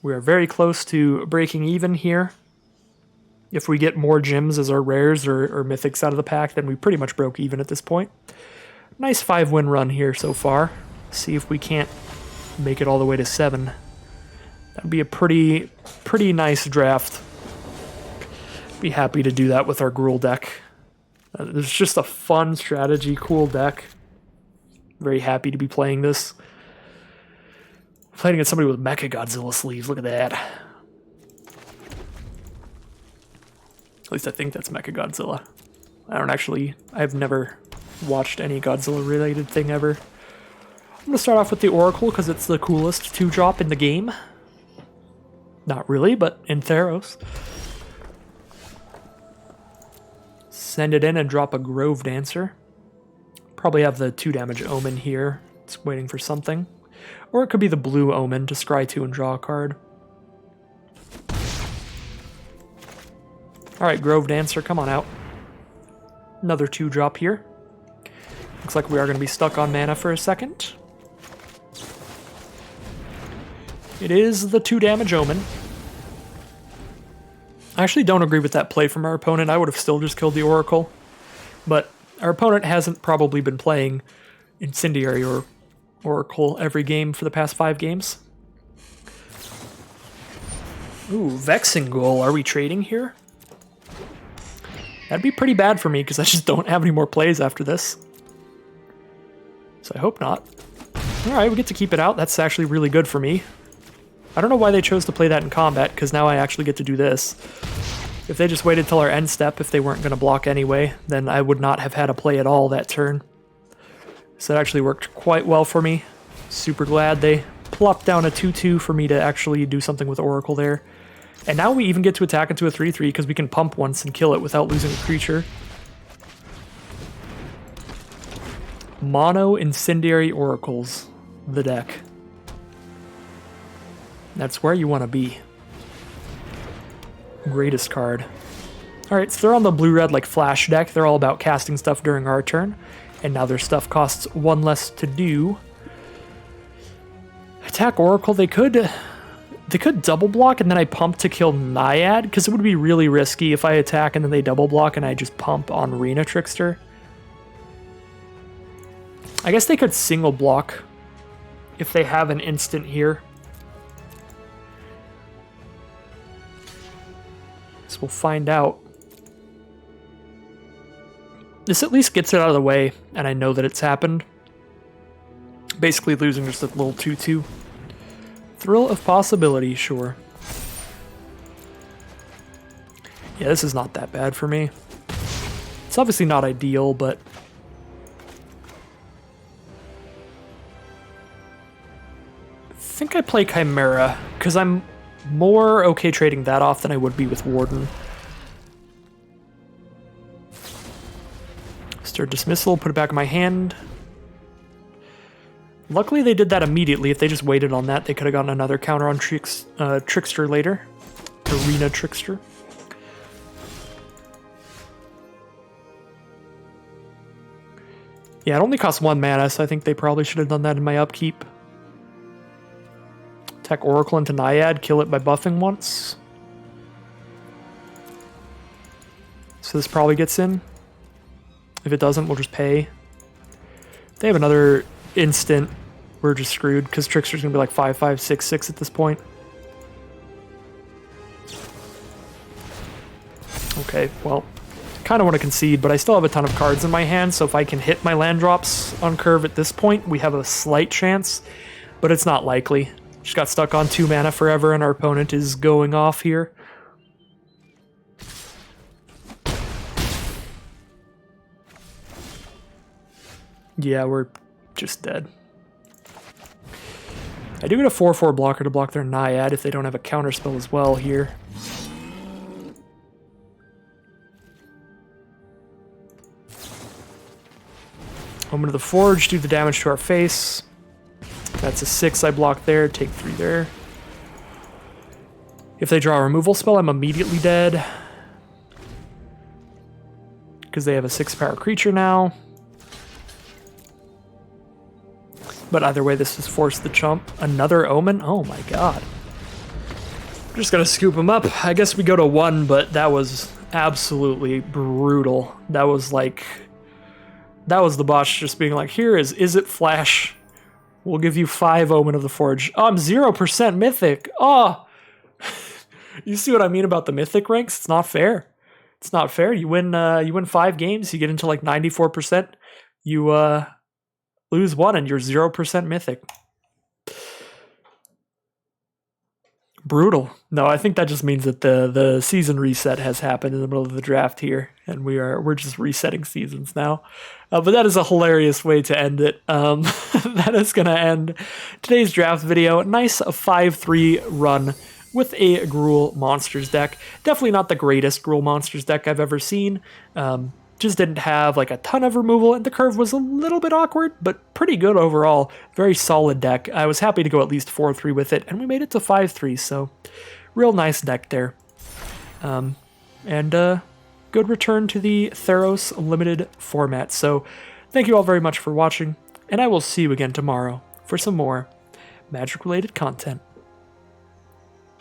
A: We are very close to breaking even here. If we get more gems as our rares or mythics out of the pack, then we pretty much broke even at this point. Nice 5-win run here so far. See if we can't make it all the way to 7. That'd be a pretty nice draft. Be happy to do that with our Gruul deck. It's just a fun strategy, cool deck. Very happy to be playing this. Playing against somebody with Mecha Godzilla sleeves, look at that. At least I think that's Mecha Godzilla. I've never watched any Godzilla related thing ever. I'm gonna start off with the Oracle because it's the coolest 2-drop in the game. Not really, but in Theros. Send it in and drop a Grove Dancer. Probably have the 2 damage Omen here. It's waiting for something. Or it could be the blue Omen to scry 2 and draw a card. Alright, Grove Dancer, come on out. Another 2-drop here. Looks like we are going to be stuck on mana for a second. It is the 2 damage Omen. I actually don't agree with that play from our opponent. I would have still just killed the Oracle. But our opponent hasn't probably been playing Incendiary or Oracle every game for the past 5 games. Ooh, Vexing Ghoul. Are we trading here? That'd be pretty bad for me because I just don't have any more plays after this. So I hope not. Alright, we get to keep it out. That's actually really good for me. I don't know why they chose to play that in combat, because now I actually get to do this. If they just waited till our end step, if they weren't going to block anyway, then I would not have had a play at all that turn. So that actually worked quite well for me. Super glad they plopped down a 2-2 for me to actually do something with Oracle there. And now we even get to attack into a 3-3 because we can pump once and kill it without losing a creature. Mono Incendiary Oracles, the deck. That's where you want to be. Greatest card. Alright, so they're on the blue-red like Flash deck. They're all about casting stuff during our turn. And now their stuff costs 1 less to do. Attack Oracle, they could double block and then I pump to kill Naiad, because it would be really risky if I attack and then they double block and I just pump on Arena Trickster. I guess they could single block if they have an instant here. So we'll find out. This at least gets it out of the way, and I know that it's happened. Basically losing just a little 2-2. Thrill of possibility, sure. Yeah, this is not that bad for me. It's obviously not ideal, but... I think I play Chimera, because I'm more okay trading that off than I would be with Warden. Stir Dismissal, put it back in my hand. Luckily they did that immediately. If they just waited on that, they could have gotten another counter on Trickster later. Arena Trickster. Yeah, it only costs 1 mana, so I think they probably should have done that in my upkeep. Attack Oracle into Naiad, kill it by buffing once. So this probably gets in. If it doesn't, we'll just pay. If they have another instant, we're just screwed, because Trickster's going to be like 5/5, 6/6 at this point. Okay, well, kind of want to concede, but I still have a ton of cards in my hand, so if I can hit my land drops on curve at this point, we have a slight chance, but it's not likely. Just got stuck on 2 mana forever, and our opponent is going off here. Yeah, we're just dead. I do get a 4/4 blocker to block their Naiad if they don't have a counterspell as well here. Omen of the Forge, do the damage to our face. That's a 6 I block there, take 3 there. If they draw a removal spell, I'm immediately dead. Because they have a 6-power creature now. But either way, this is force the chump. Another Omen? Oh my god. I'm just gonna scoop him up. I guess we go to 1, but that was absolutely brutal. That was like... That was the boss just being like, here is it Flash? We'll give you 5 Omen of the Forge. Oh, I'm 0% Mythic. Oh! You see what I mean about the Mythic ranks? It's not fair. It's not fair. You win 5 games, you get into like 94%. You lose 1 and you're 0% Mythic. Brutal. No, I think that just means that the season reset has happened in the middle of the draft here, and we're just resetting seasons now. But that is a hilarious way to end it. That is going to end today's draft video. Nice 5-3 run with a Gruul Monsters deck. Definitely not the greatest Gruul Monsters deck I've ever seen. Just didn't have like a ton of removal, and the curve was a little bit awkward, but pretty good overall. Very solid deck. I was happy to go at least 4-3 with it, and we made it to 5-3, so real nice deck there. Good return to the Theros limited format. So thank you all very much for watching, and I will see you again tomorrow for some more Magic-related content.